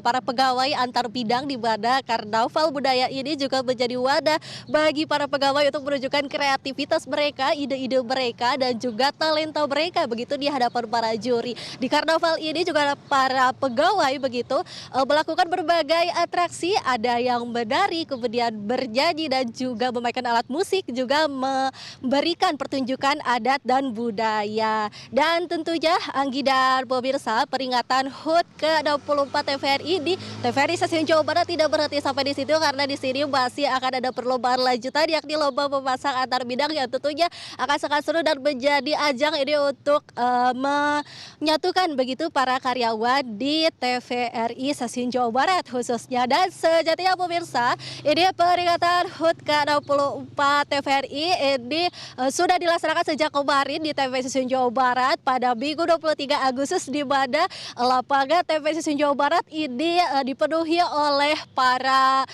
para pegawai antar bidang, di mana Karnaval Budaya ini juga menjadi wadah bagi para pegawai untuk menunjukkan kreativitas mereka, ide-ide mereka dan juga talenta mereka begitu di hadapan para juri. Di Karnaval ini juga para pegawai begitu melakukan berbagai atraksi, ada yang menari, kemudian bernyanyi dan juga memainkan alat musik, juga memberikan pertunjukan adat dan budaya. Dan tentunya Anggi dan pemirsa, peringatan HUT ke-24 TVRI di TVRI Stasiun Jawa Barat tidak berhenti sampai di situ, karena di sini masih akan ada perlombaan lanjutan, yakni lomba memasak antar bidang yang tentunya akan sangat seru dan menjadi ajang ini untuk menyatukan begitu para karyawan di TVRI Stasiun Jawa Barat khususnya. Dan sejatinya pemirsa, ini peringatan HUT ke-24 TVRI ini sudah dilaksanakan sejak kemarin di TVRI Stasiun Jawa Barat pada Minggu 23 Agustus, di mana lapangan TVRI Stasiun Jawa Barat ini dipenuhi oleh para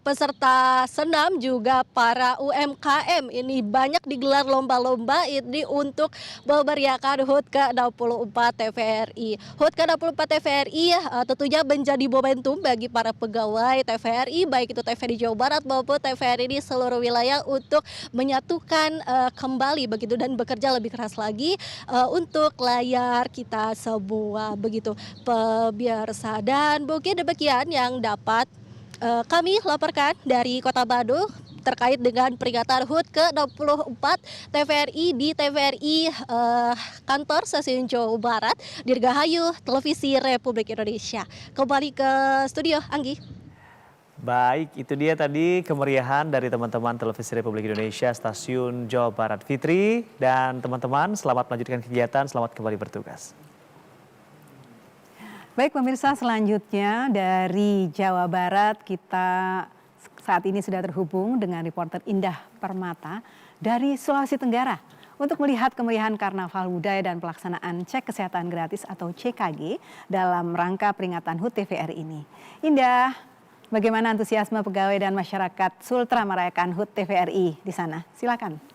peserta senam juga para UMKM. Ini banyak digelar lomba-lomba ini untuk memeriahkan HUT ke-24 TVRI. HUT ke-24 TVRI tentunya menjadi momentum bagi para pegawai TVRI, baik itu TVRI Jawa Barat maupun TVRI di seluruh wilayah, untuk menyatukan kembali begitu dan bekerja lebih keras lagi untuk layar kita semua begitu pemirsa. Dan mungkin demikian yang dapat kami laporkan dari Kota Bandung terkait dengan peringatan HUT ke-24 TVRI di TVRI kantor Stasiun Jawa Barat, Dirgahayu Televisi Republik Indonesia. Kembali ke studio, Anggi. Baik, itu dia tadi kemeriahan dari teman-teman Televisi Republik Indonesia Stasiun Jawa Barat. Fitri dan teman-teman, selamat melanjutkan kegiatan, selamat kembali bertugas. Baik pemirsa, selanjutnya dari Jawa Barat kita saat ini sudah terhubung dengan reporter Indah Permata dari Sulawesi Tenggara untuk melihat kemeriahan Karnaval Budaya dan pelaksanaan cek kesehatan gratis atau CKG dalam rangka peringatan HUT TVRI ini. Indah, bagaimana antusiasme pegawai dan masyarakat Sultra merayakan HUT TVRI di sana? Silakan.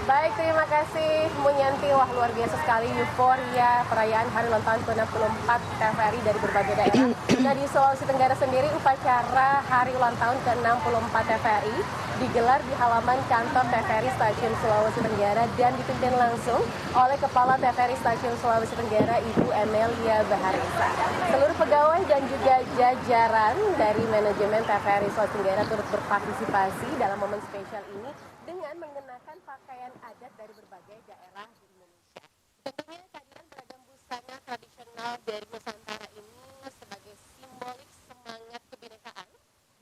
Baik, terima kasih Munyanti. Wah, luar biasa sekali euforia perayaan Hari Ulang Tahun ke-64 TVRI dari berbagai daerah. Nah, di Sulawesi Tenggara sendiri upacara Hari Ulang Tahun ke-64 TVRI digelar di halaman kantor TVRI Stasiun Sulawesi Tenggara dan dipimpin langsung oleh Kepala TVRI Stasiun Sulawesi Tenggara Ibu Amelia Baharesa. Seluruh pegawai dan juga jajaran dari manajemen TVRI Sulawesi Tenggara turut berpartisipasi dalam momen spesial ini dengan mengenakan pakaian adat dari berbagai daerah di Indonesia. Tentunya kehadiran beragam busana tradisional dari Nusantara ini sebagai simbolik semangat kebinekaan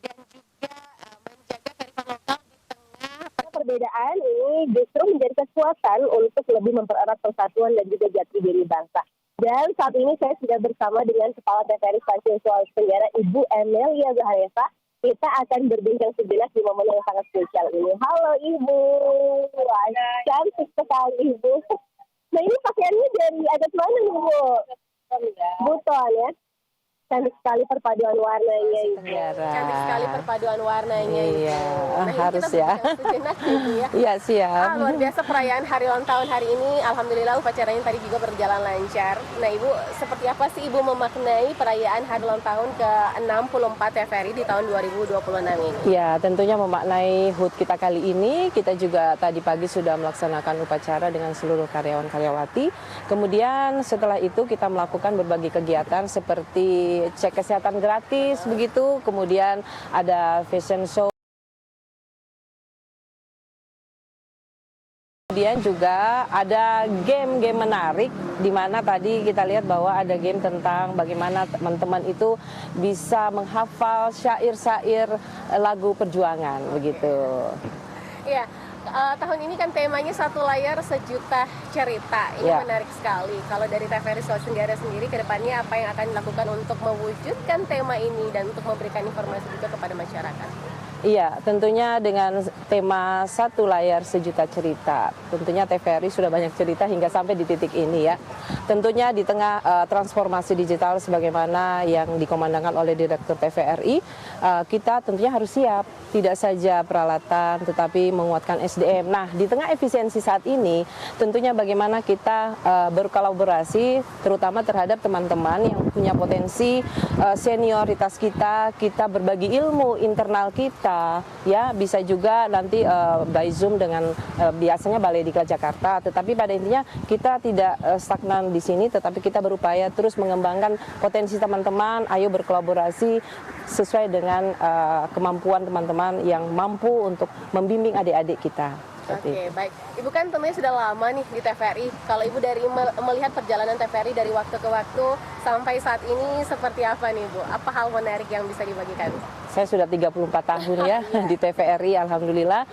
dan juga menjaga kearifan lokal di tengah perbedaan ini justru menjadi kekuatan untuk lebih mempererat persatuan dan juga jati diri bangsa. Dan saat ini saya sudah bersama dengan Kepala TVRI Stasiun Sulawesi Tenggara Ibu Amelia Baharesa. Kita akan berbincang sejenak di momen yang sangat spesial ini. Halo Ibu, wah, cantik sekali Ibu. Nah ini pakaiannya dari adat mana nih Bu? Buton ya. Cantik sekali perpaduan warnanya Ibu. Cantik sekali perpaduan warnanya Ibu. Iya, Nah, harus kita ya. sejenak Ibu ya. Iya siap. Luar biasa perayaan hari ulang tahun hari ini. Alhamdulillah upacaranya tadi juga berjalan lancar. Nah Ibu, seperti apa sih Ibu memaknai perayaan hari ulang tahun ke-64 TVRI di tahun 2026 ini? Ya, tentunya memaknai HUT kita kali ini, kita juga tadi pagi sudah melaksanakan upacara dengan seluruh karyawan-karyawati. Kemudian setelah itu kita melakukan berbagai kegiatan seperti cek kesehatan gratis begitu, kemudian ada fashion show. Kemudian juga ada game-game menarik di mana tadi kita lihat bahwa ada game tentang bagaimana teman-teman itu bisa menghafal syair-syair lagu perjuangan begitu. Iya. Tahun ini kan temanya satu layar sejuta cerita. Ini menarik sekali. Kalau dari TVRI Sulawesi Tenggara sendiri ke depannya apa yang akan dilakukan untuk mewujudkan tema ini dan untuk memberikan informasi juga kepada masyarakat? Iya, tentunya dengan tema satu layar sejuta cerita. Tentunya TVRI sudah banyak cerita hingga sampai di titik ini ya. Tentunya di tengah transformasi digital sebagaimana yang dikomandangkan oleh Direktur TVRI, kita tentunya harus siap. Tidak saja peralatan, tetapi menguatkan SDM. Nah, di tengah efisiensi saat ini, tentunya bagaimana kita berkolaborasi, terutama terhadap teman-teman yang punya potensi senioritas kita berbagi ilmu internal kita, ya bisa juga nanti by Zoom dengan biasanya Balai Diklat Jakarta. Tetapi pada intinya kita tidak stagnan di sini, tetapi kita berupaya terus mengembangkan potensi teman-teman. Ayo berkolaborasi sesuai dengan kemampuan teman-teman yang mampu untuk membimbing adik-adik kita. Oke, baik. Ibu kan tentunya sudah lama nih di TVRI. Kalau Ibu dari melihat perjalanan TVRI dari waktu ke waktu sampai saat ini seperti apa nih Bu? Apa hal menarik yang bisa dibagikan? Saya sudah 34 tahun ya di TVRI, alhamdulillah.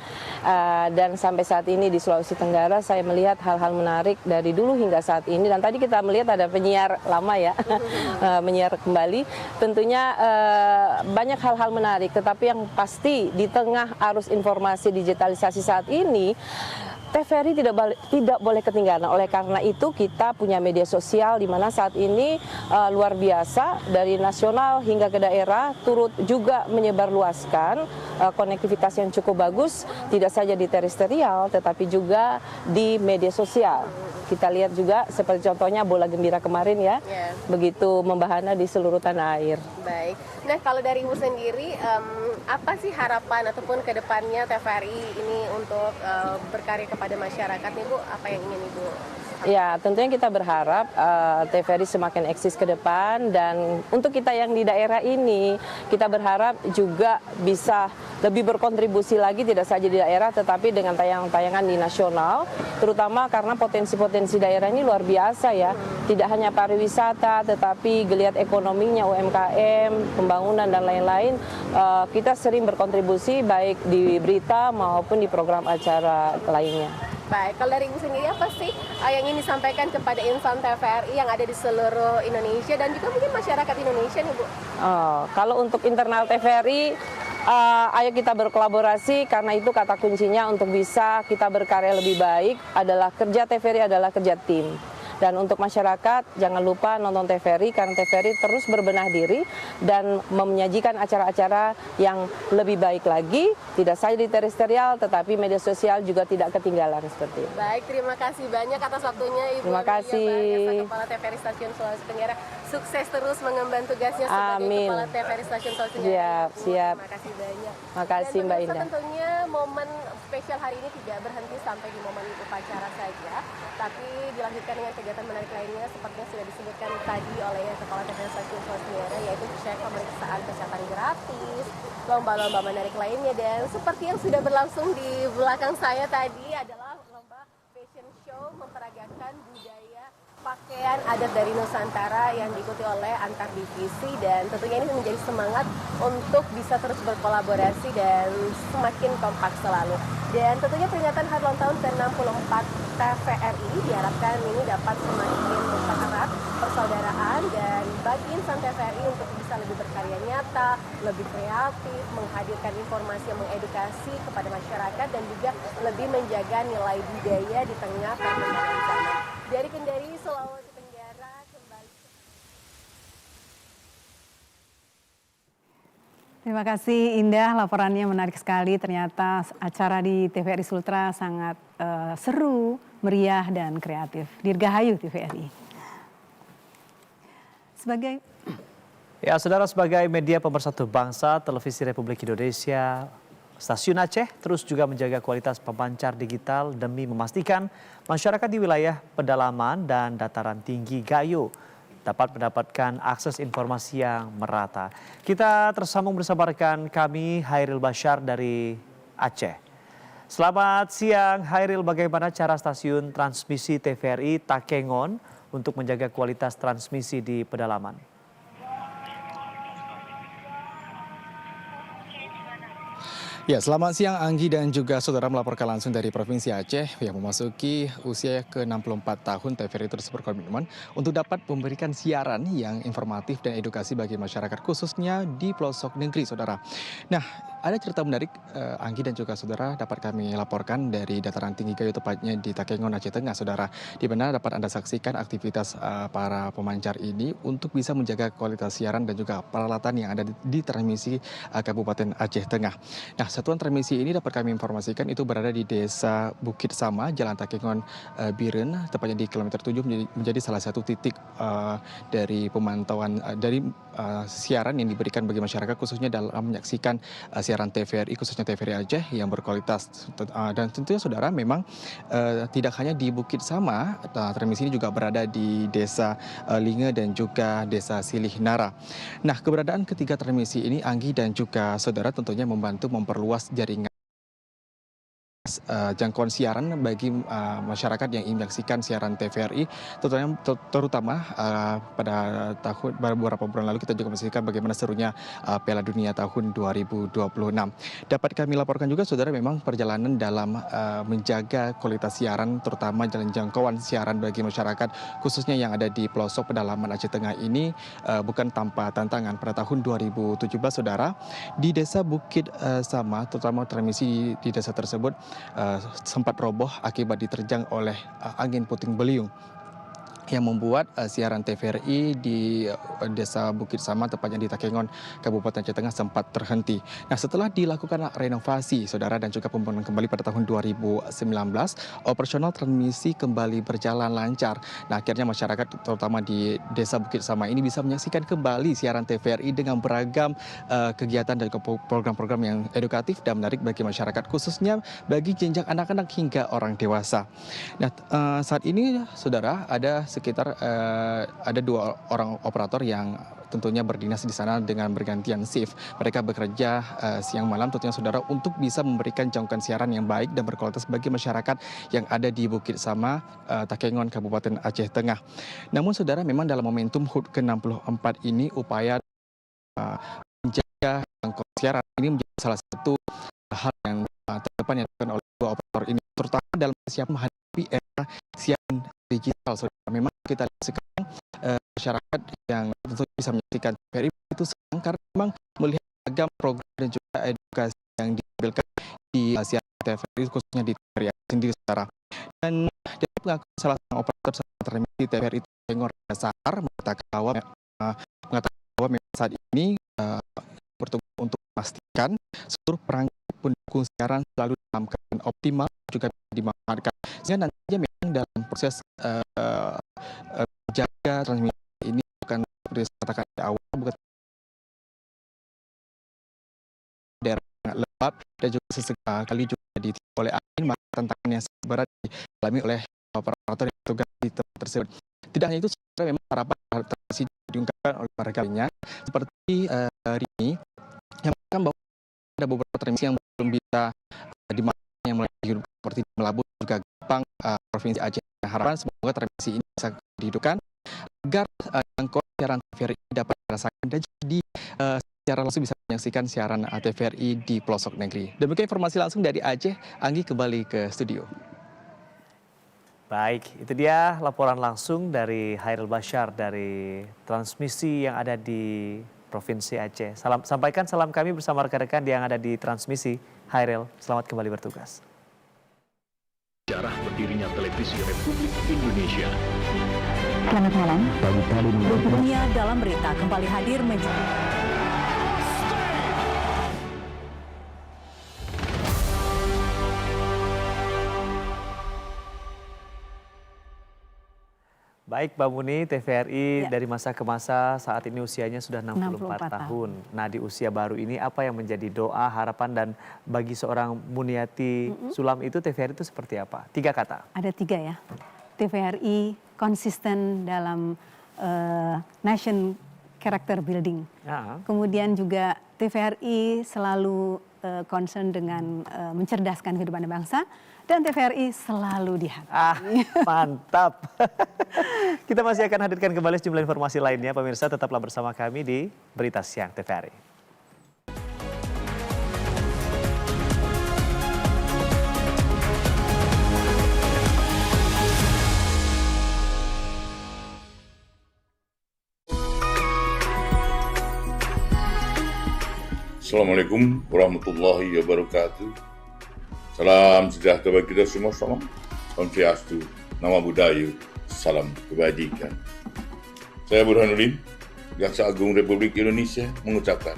Dan sampai saat ini di Sulawesi Tenggara saya melihat hal-hal menarik dari dulu hingga saat ini. Dan tadi kita melihat ada penyiar lama ya, menyiar kembali. Tentunya banyak hal-hal menarik, tetapi yang pasti di tengah arus informasi digitalisasi saat ini, TVRI tidak boleh ketinggalan. Oleh karena itu kita punya media sosial di mana saat ini luar biasa dari nasional hingga ke daerah turut juga menyebarluaskan konektivitas yang cukup bagus, tidak saja di terestrial tetapi juga di media sosial. Kita lihat juga seperti contohnya Bola Gembira kemarin ya, begitu membahana di seluruh tanah air. Baik. Nah kalau dari Ibu sendiri, apa sih harapan ataupun ke depannya TVRI ini untuk berkarya kepada masyarakat nih Bu? Apa yang ingin Ibu? Ya, tentunya kita berharap TVRI semakin eksis ke depan, dan untuk kita yang di daerah ini, kita berharap juga bisa lebih berkontribusi lagi, tidak saja di daerah, tetapi dengan tayangan-tayangan di nasional, terutama karena potensi-potensi daerah ini luar biasa ya. Tidak hanya pariwisata, tetapi geliat ekonominya, UMKM, pembangunan, dan lain-lain. Kita sering berkontribusi baik di berita maupun di program acara lainnya. Baik, kalau dari Ibu sendiri apa sih yang ingin disampaikan kepada insan TVRI yang ada di seluruh Indonesia dan juga mungkin masyarakat Indonesia nih Bu? Kalau untuk internal TVRI, ayo kita berkolaborasi, karena itu kata kuncinya untuk bisa kita berkarya lebih baik adalah kerja TVRI adalah kerja tim. Dan untuk masyarakat jangan lupa nonton TVRI karena TVRI terus berbenah diri dan menyajikan acara-acara yang lebih baik lagi, tidak saja di terestrial tetapi media sosial juga tidak ketinggalan seperti itu. Baik, terima kasih banyak atas waktunya Ibu Terima kasih. Amelia Baresa, Kepala TVRI Stasiun Sulawesi Tenggara. Sukses terus mengemban tugasnya sebagai Amin. Kepala TVRI Stasiun Sulawesi Tenggara. Siap. Terima kasih banyak. Makasih Dan Mbak pemirsa, Indah. tentunya momen spesial hari ini tidak berhenti sampai di momen upacara saja, tapi dilanjutkan dengan kegiatan menarik lainnya seperti yang sudah disebutkan tadi oleh Kepala TVRI Stasiun Sulawesi Tenggara, yaitu cek pemeriksaan kesehatan gratis, lomba-lomba menarik lainnya, dan seperti yang sudah berlangsung di belakang saya tadi adalah lomba fashion show memperagakan budaya pakaian adat dari Nusantara yang diikuti oleh antar divisi, dan tentunya ini menjadi semangat untuk bisa terus berkolaborasi dan semakin kompak selalu. Dan tentunya peringatan hari ulang tahun ke-64 TVRI diharapkan ini dapat semakin mempererat persaudaraan dan bagi insan TVRI untuk bisa lebih berkarya nyata, lebih kreatif, menghadirkan informasi yang mengedukasi kepada masyarakat dan juga lebih menjaga nilai budaya di tengah perkembangan zaman. Dari Kendari, Sulawesi Tenggara, kembali. Terima kasih Indah, laporannya menarik sekali. Ternyata acara di TVRI Sultra sangat seru, meriah, dan kreatif. Dirgahayu TVRI. Saudara, sebagai media pemersatu bangsa, Televisi Republik Indonesia Stasiun Aceh terus juga menjaga kualitas pemancar digital demi memastikan masyarakat di wilayah pedalaman dan dataran tinggi Gayo dapat mendapatkan akses informasi yang merata. Kita tersambung bersama rekan kami Hairil Bashar dari Aceh. Selamat siang Hairil, bagaimana cara stasiun transmisi TVRI Takengon untuk menjaga kualitas transmisi di pedalaman? Ya, selamat siang Anggi dan juga saudara, melaporkan langsung dari Provinsi Aceh yang memasuki usia ke-64 tahun. TVRI terus berkomitmen untuk dapat memberikan siaran yang informatif dan edukasi bagi masyarakat khususnya di pelosok negeri, saudara. Nah, ada cerita menarik Anggi dan juga saudara dapat kami laporkan dari dataran tinggi Gayo, tepatnya di Takengon, Aceh Tengah, saudara. Di mana dapat Anda saksikan aktivitas para pemancar ini untuk bisa menjaga kualitas siaran dan juga peralatan yang ada di transmisi Kabupaten Aceh Tengah. Nah, satuan transmisi ini dapat kami informasikan itu berada di Desa Bukit Sama, Jalan Takengon Biren, tepatnya di kilometer 7, menjadi salah satu titik dari pemantauan dari siaran yang diberikan bagi masyarakat khususnya dalam menyaksikan siaran TVRI, khususnya TVRI Aceh yang berkualitas. Dan tentunya saudara, memang tidak hanya di Bukit Sama, transmisi ini juga berada di Desa Linge dan juga Desa Silih Nara. Nah, keberadaan ketiga transmisi ini Anggi dan juga saudara tentunya membantu memperluas jaringan jangkauan siaran bagi masyarakat yang ingin menyaksikan siaran TVRI, terutama pada beberapa bulan lalu kita juga menyaksikan bagaimana serunya Piala Dunia tahun 2026. Dapat kami laporkan juga saudara, memang perjalanan dalam menjaga kualitas siaran, terutama jalan jangkauan siaran bagi masyarakat khususnya yang ada di pelosok pedalaman Aceh Tengah ini bukan tanpa tantangan. Pada tahun 2017 saudara, di Desa Bukit Sama, terutama transmisi di desa tersebut sempat roboh akibat diterjang oleh angin puting beliung yang membuat siaran TVRI di Desa Bukit Sama, tepatnya di Takengon, Kabupaten Aceh Tengah, sempat terhenti. Nah, setelah dilakukan renovasi, saudara, dan juga pembangunan kembali pada tahun 2019, operasional transmisi kembali berjalan lancar. Nah, akhirnya masyarakat, terutama di Desa Bukit Sama ini, bisa menyaksikan kembali siaran TVRI dengan beragam kegiatan dan program-program yang edukatif dan menarik bagi masyarakat, khususnya bagi jenjang anak-anak hingga orang dewasa. Nah, saat ini, saudara, ada sekitar ada 2 orang operator yang tentunya berdinas di sana dengan bergantian shift. Mereka bekerja siang malam tentunya saudara untuk bisa memberikan jangkauan siaran yang baik dan berkualitas bagi masyarakat yang ada di Bukit Sama, Takengon, Kabupaten Aceh Tengah. Namun saudara, memang dalam momentum HUT ke-64 ini upaya menjaga jangkauan siaran ini menjadi salah satu hal yang terdepan yang dilakukan oleh 2 operator ini, terutama dalam siap menghadapi era siaran digital. Saudara, memang kita lihat sekarang masyarakat yang tentu bisa menyaksikan TVRI itu senang karena memang melihat beragam program dan juga edukasi yang ditampilkan di siaran TVRI, khususnya di TVRI sendiri, saudara. Dan dari pengakuan salah seorang operator transmisi TVRI Tengor Dasar mengatakan bahwa saat ini bertugas untuk memastikan seluruh perangkat pendukung siaran selalu dalam keadaan optimal juga dimanfaatkan. Sehingga nantinya memang dalam proses jaga transmisi ini akan dikatakan di awal bukan daerah sangat lembab dan juga sesekali juga ditiup oleh angin, maka tantangan yang sangat berat dialami oleh operator yang bertugas di tempat tersebut. Tidak hanya itu, sebenarnya memang harapan transmisi diungkapkan oleh para kalinya seperti hari ini yang mengatakan bahwa ada beberapa transmisi yang belum bisa dimakan yang mulai dihidupkan seperti di Melabu juga Gepang, Provinsi Aceh. Harapan semoga transmisi ini bisa dihidupkan agar jangkauan siaran TVRI dapat dirasakan dan jadi secara langsung bisa menyaksikan siaran TVRI di pelosok negeri. Demikian informasi langsung dari Aceh. Anggi kembali ke studio. Baik, itu dia laporan langsung dari Hairil Bashar dari transmisi yang ada di Provinsi Aceh. Sampaikan salam kami bersama rekan-rekan yang ada di transmisi. Hairil, selamat kembali bertugas. Sejarah berdirinya Televisi Republik Indonesia. Selamat malam. Dunia dalam berita kembali hadir Baik Mbak Muni, TVRI dari masa ke masa saat ini usianya sudah 64 tahun. Nah di usia baru ini apa yang menjadi doa, harapan dan bagi seorang Muniati Sulam itu TVRI itu seperti apa? 3 kata. Ada 3 ya. TVRI konsisten dalam nation character building. Kemudian juga TVRI selalu concern dengan mencerdaskan kehidupan bangsa. Dan TVRI selalu di hati. Mantap. Kita masih akan hadirkan kembali sejumlah informasi lainnya. Pemirsa tetaplah bersama kami di Berita Siang TVRI. Assalamualaikum warahmatullahi wabarakatuh. Salam sejahtera bagi kita semua, salam Swastiastu, Namo Buddhaya, salam kebajikan. Saya Burhanuddin, Jaksa Agung Republik Indonesia mengucapkan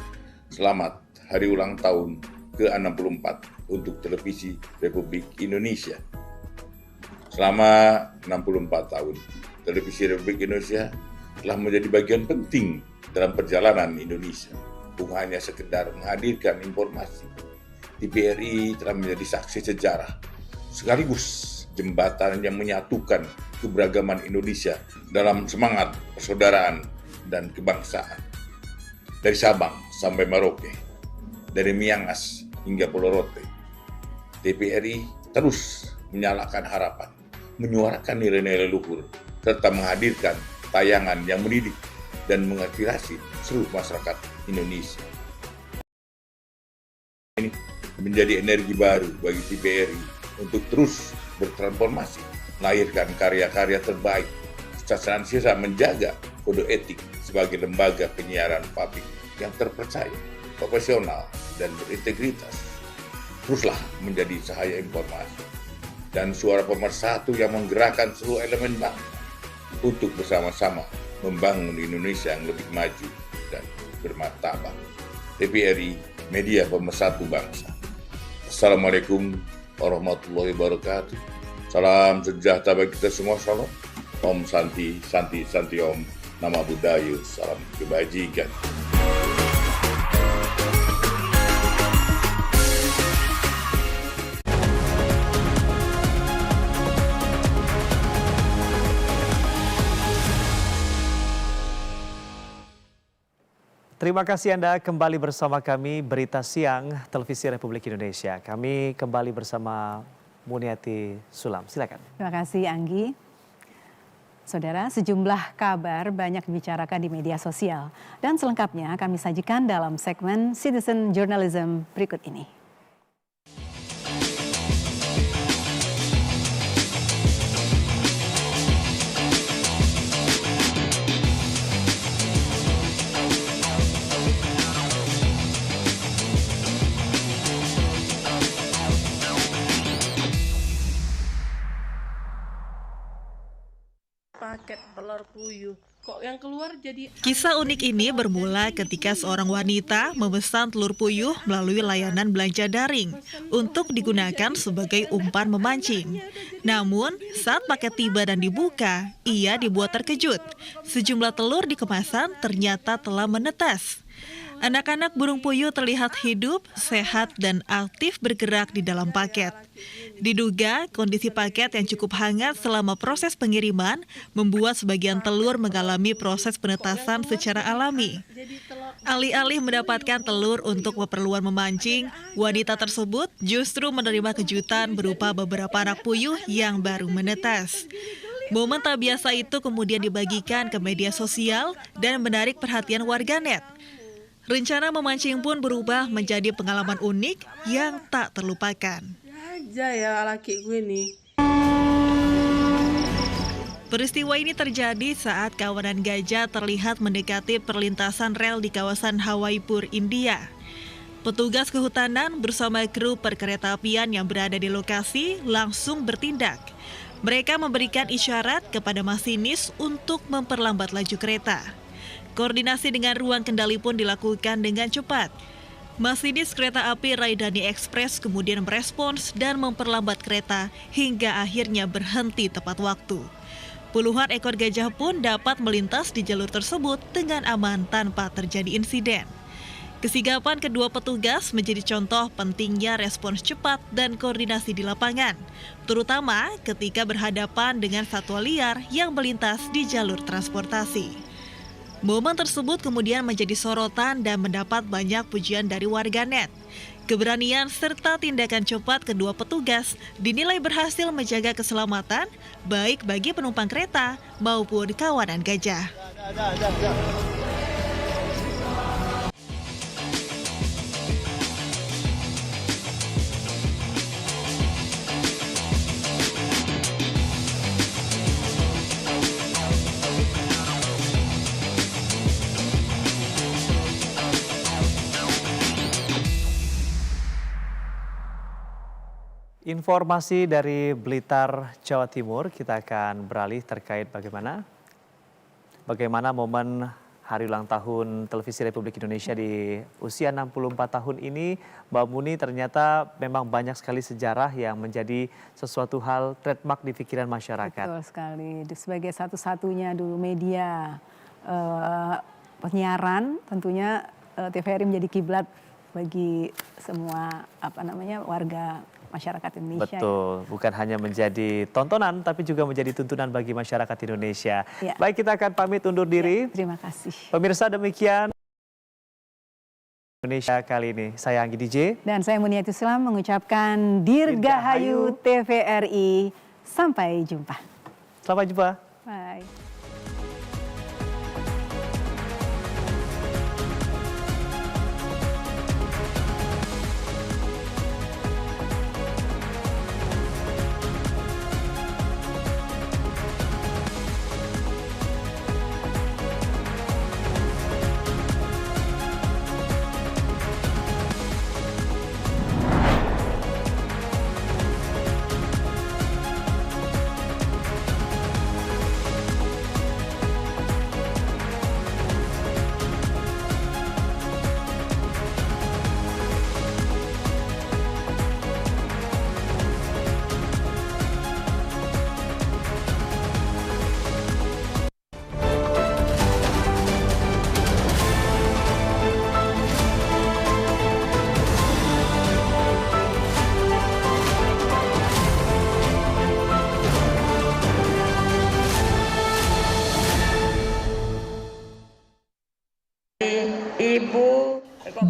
selamat hari ulang tahun ke-64 untuk Televisi Republik Indonesia. Selama 64 tahun, Televisi Republik Indonesia telah menjadi bagian penting dalam perjalanan Indonesia. Bukan hanya sekedar menghadirkan informasi, TVRI telah menjadi saksi sejarah, sekaligus jembatan yang menyatukan keberagaman Indonesia dalam semangat persaudaraan dan kebangsaan. Dari Sabang sampai Merauke, dari Miangas hingga Pulau Rote, TVRI terus menyalakan harapan, menyuarakan nilai-nilai luhur, serta menghadirkan tayangan yang mendidik dan menginspirasi seluruh masyarakat Indonesia. Ini menjadi energi baru bagi TVRI untuk terus bertransformasi, melahirkan karya-karya terbaik, secara senantiasa menjaga kode etik sebagai lembaga penyiaran publik yang terpercaya, profesional, dan berintegritas. Teruslah menjadi cahaya informasi dan suara pemersatu yang menggerakkan seluruh elemen bangsa untuk bersama-sama membangun Indonesia yang lebih maju dan bermartabat. TVRI, media pemersatu bangsa. Assalamualaikum warahmatullahi wabarakatuh. Salam sejahtera bagi kita semua, salam. Om Santi, Santi, Santi Om. Namo Buddhaya, salam kebajikan. Terima kasih Anda kembali bersama kami Berita Siang Televisi Republik Indonesia. Kami kembali bersama Muniati Sulam. Silakan. Terima kasih Anggi. Saudara, sejumlah kabar banyak dibicarakan di media sosial. Dan selengkapnya kami sajikan dalam segmen Citizen Journalism berikut ini. telur puyuh. Kok yang keluar jadi... Kisah unik ini bermula ketika seorang wanita memesan telur puyuh melalui layanan belanja daring untuk digunakan sebagai umpan memancing. Namun, saat paket tiba dan dibuka, ia dibuat terkejut. Sejumlah telur di kemasan ternyata telah menetas. Anak-anak burung puyuh terlihat hidup, sehat, dan aktif bergerak di dalam paket. Diduga, kondisi paket yang cukup hangat selama proses pengiriman membuat sebagian telur mengalami proses penetasan secara alami. Alih-alih mendapatkan telur untuk keperluan memancing, wanita tersebut justru menerima kejutan berupa beberapa anak puyuh yang baru menetas. Momen tak biasa itu kemudian dibagikan ke media sosial dan menarik perhatian warganet. Rencana memancing pun berubah menjadi pengalaman unik yang tak terlupakan. Aja ya laki gue nih. Peristiwa ini terjadi saat kawanan gajah terlihat mendekati perlintasan rel di kawasan Hawaipur, India. Petugas kehutanan bersama kru perkeretaapian yang berada di lokasi langsung bertindak. Mereka memberikan isyarat kepada masinis untuk memperlambat laju kereta. Koordinasi dengan ruang kendali pun dilakukan dengan cepat. Masinis kereta api Rajdhani Express kemudian merespons dan memperlambat kereta hingga akhirnya berhenti tepat waktu. Puluhan ekor gajah pun dapat melintas di jalur tersebut dengan aman tanpa terjadi insiden. Kesigapan kedua petugas menjadi contoh pentingnya respons cepat dan koordinasi di lapangan, terutama ketika berhadapan dengan satwa liar yang melintas di jalur transportasi. Momen tersebut kemudian menjadi sorotan dan mendapat banyak pujian dari warganet. Keberanian serta tindakan cepat kedua petugas dinilai berhasil menjaga keselamatan baik bagi penumpang kereta maupun kawanan gajah. Informasi dari Blitar, Jawa Timur, kita akan beralih terkait bagaimana momen Hari Ulang Tahun Televisi Republik Indonesia di usia 64 tahun ini. Mbak Muni, ternyata memang banyak sekali sejarah yang menjadi sesuatu hal trademark di pikiran masyarakat. Betul sekali, sebagai satu-satunya dulu media penyiaran, tentunya TVRI menjadi kiblat bagi semua warga masyarakat Indonesia. Betul, bukan hanya menjadi tontonan tapi juga menjadi tuntunan bagi masyarakat Indonesia. Ya. Baik, kita akan pamit undur diri. Terima kasih. Pemirsa, demikian Indonesia kali ini. Saya Anggi DJ. Dan saya Muniatul Islam mengucapkan Dirgahayu TVRI. Sampai jumpa. Sampai jumpa. Bye.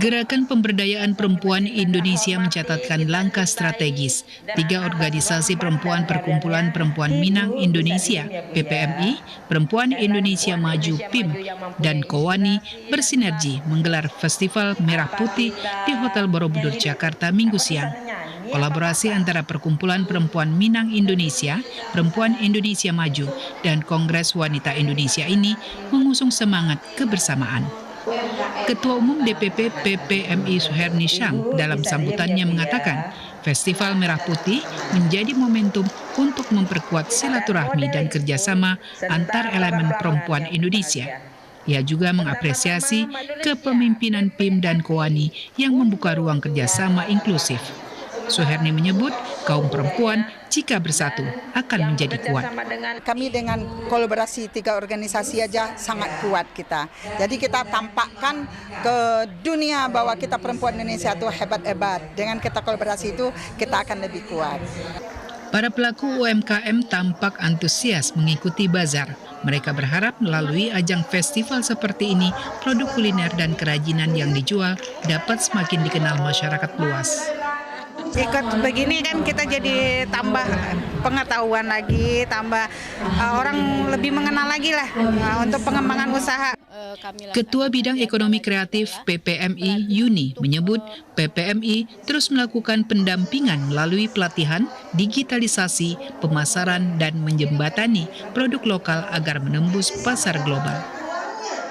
Gerakan Pemberdayaan Perempuan Indonesia mencatatkan langkah strategis. 3 organisasi perempuan Perkumpulan Perempuan Minang Indonesia, PPMI, Perempuan Indonesia Maju PIM, dan Kowani bersinergi menggelar Festival Merah Putih di Hotel Borobudur, Jakarta Minggu siang. Kolaborasi antara Perkumpulan Perempuan Minang Indonesia, Perempuan Indonesia Maju, dan Kongres Wanita Indonesia ini mengusung semangat kebersamaan. Ketua Umum DPP PPMI Suherni Syam dalam sambutannya mengatakan, Festival Merah Putih menjadi momentum untuk memperkuat silaturahmi dan kerjasama antar elemen perempuan Indonesia. Ia juga mengapresiasi kepemimpinan PIM dan KOANI yang membuka ruang kerjasama inklusif. Suherni menyebut kaum perempuan jika bersatu akan menjadi kuat. Kami dengan kolaborasi 3 organisasi aja sangat kuat kita. Jadi kita tampakkan ke dunia bahwa kita perempuan Indonesia itu hebat-hebat. Dengan kita kolaborasi itu kita akan lebih kuat. Para pelaku UMKM tampak antusias mengikuti bazar. Mereka berharap melalui ajang festival seperti ini, produk kuliner dan kerajinan yang dijual dapat semakin dikenal masyarakat luas. Ikut begini kan kita jadi tambah pengetahuan lagi, tambah orang lebih mengenal lagi lah untuk pengembangan usaha. Ketua Bidang Ekonomi Kreatif PPMI Yuni menyebut PPMI terus melakukan pendampingan melalui pelatihan, digitalisasi, pemasaran, dan menjembatani produk lokal agar menembus pasar global.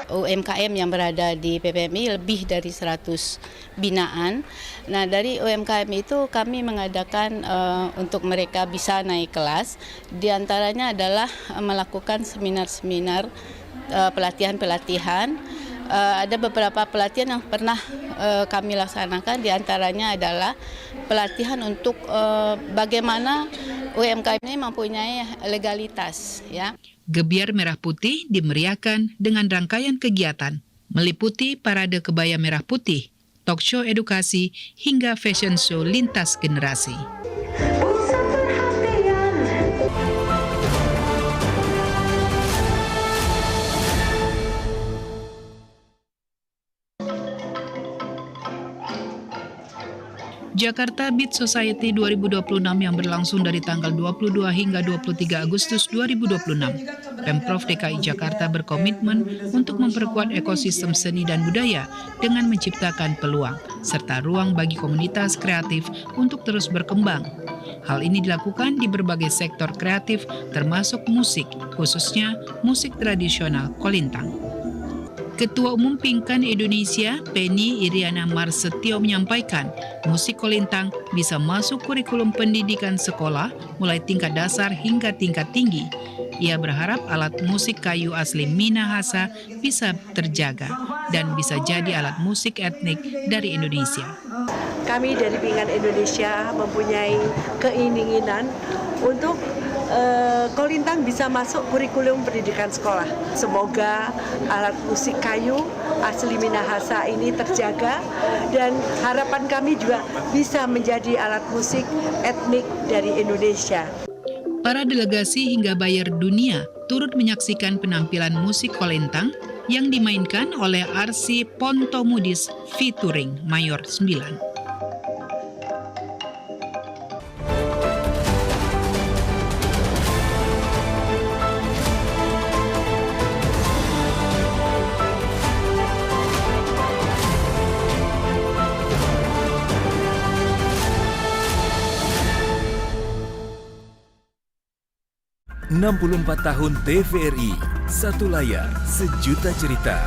UMKM yang berada di PPMI lebih dari 100 binaan. Nah, dari UMKM itu kami mengadakan untuk mereka bisa naik kelas. Di antaranya adalah melakukan seminar-seminar, pelatihan-pelatihan. Ada beberapa pelatihan yang pernah kami laksanakan, di antaranya adalah pelatihan untuk bagaimana UMKM ini mempunyai legalitas, ya. Gebiar Merah Putih dimeriahkan dengan rangkaian kegiatan, meliputi parade kebaya merah putih, talk show edukasi, hingga fashion show lintas generasi. Jakarta Beat Society 2026 yang berlangsung dari tanggal 22 hingga 23 Agustus 2026. Pemprov DKI Jakarta berkomitmen untuk memperkuat ekosistem seni dan budaya dengan menciptakan peluang serta ruang bagi komunitas kreatif untuk terus berkembang. Hal ini dilakukan di berbagai sektor kreatif termasuk musik, khususnya musik tradisional Kolintang. Ketua Umum Pingkan Indonesia, Penny Iriana Marsetio menyampaikan, musik Kolintang bisa masuk kurikulum pendidikan sekolah mulai tingkat dasar hingga tingkat tinggi. Ia berharap alat musik kayu asli Minahasa bisa terjaga dan bisa jadi alat musik etnik dari Indonesia. Kami dari Pingkan Indonesia mempunyai keinginan untuk Kolintang bisa masuk kurikulum pendidikan sekolah. Semoga alat musik kayu asli Minahasa ini terjaga dan harapan kami juga bisa menjadi alat musik etnik dari Indonesia. Para delegasi hingga buyer dunia turut menyaksikan penampilan musik Kolintang yang dimainkan oleh Arsi Pontomudis featuring Mayor 9. ...64 tahun TVRI, satu layar, sejuta cerita.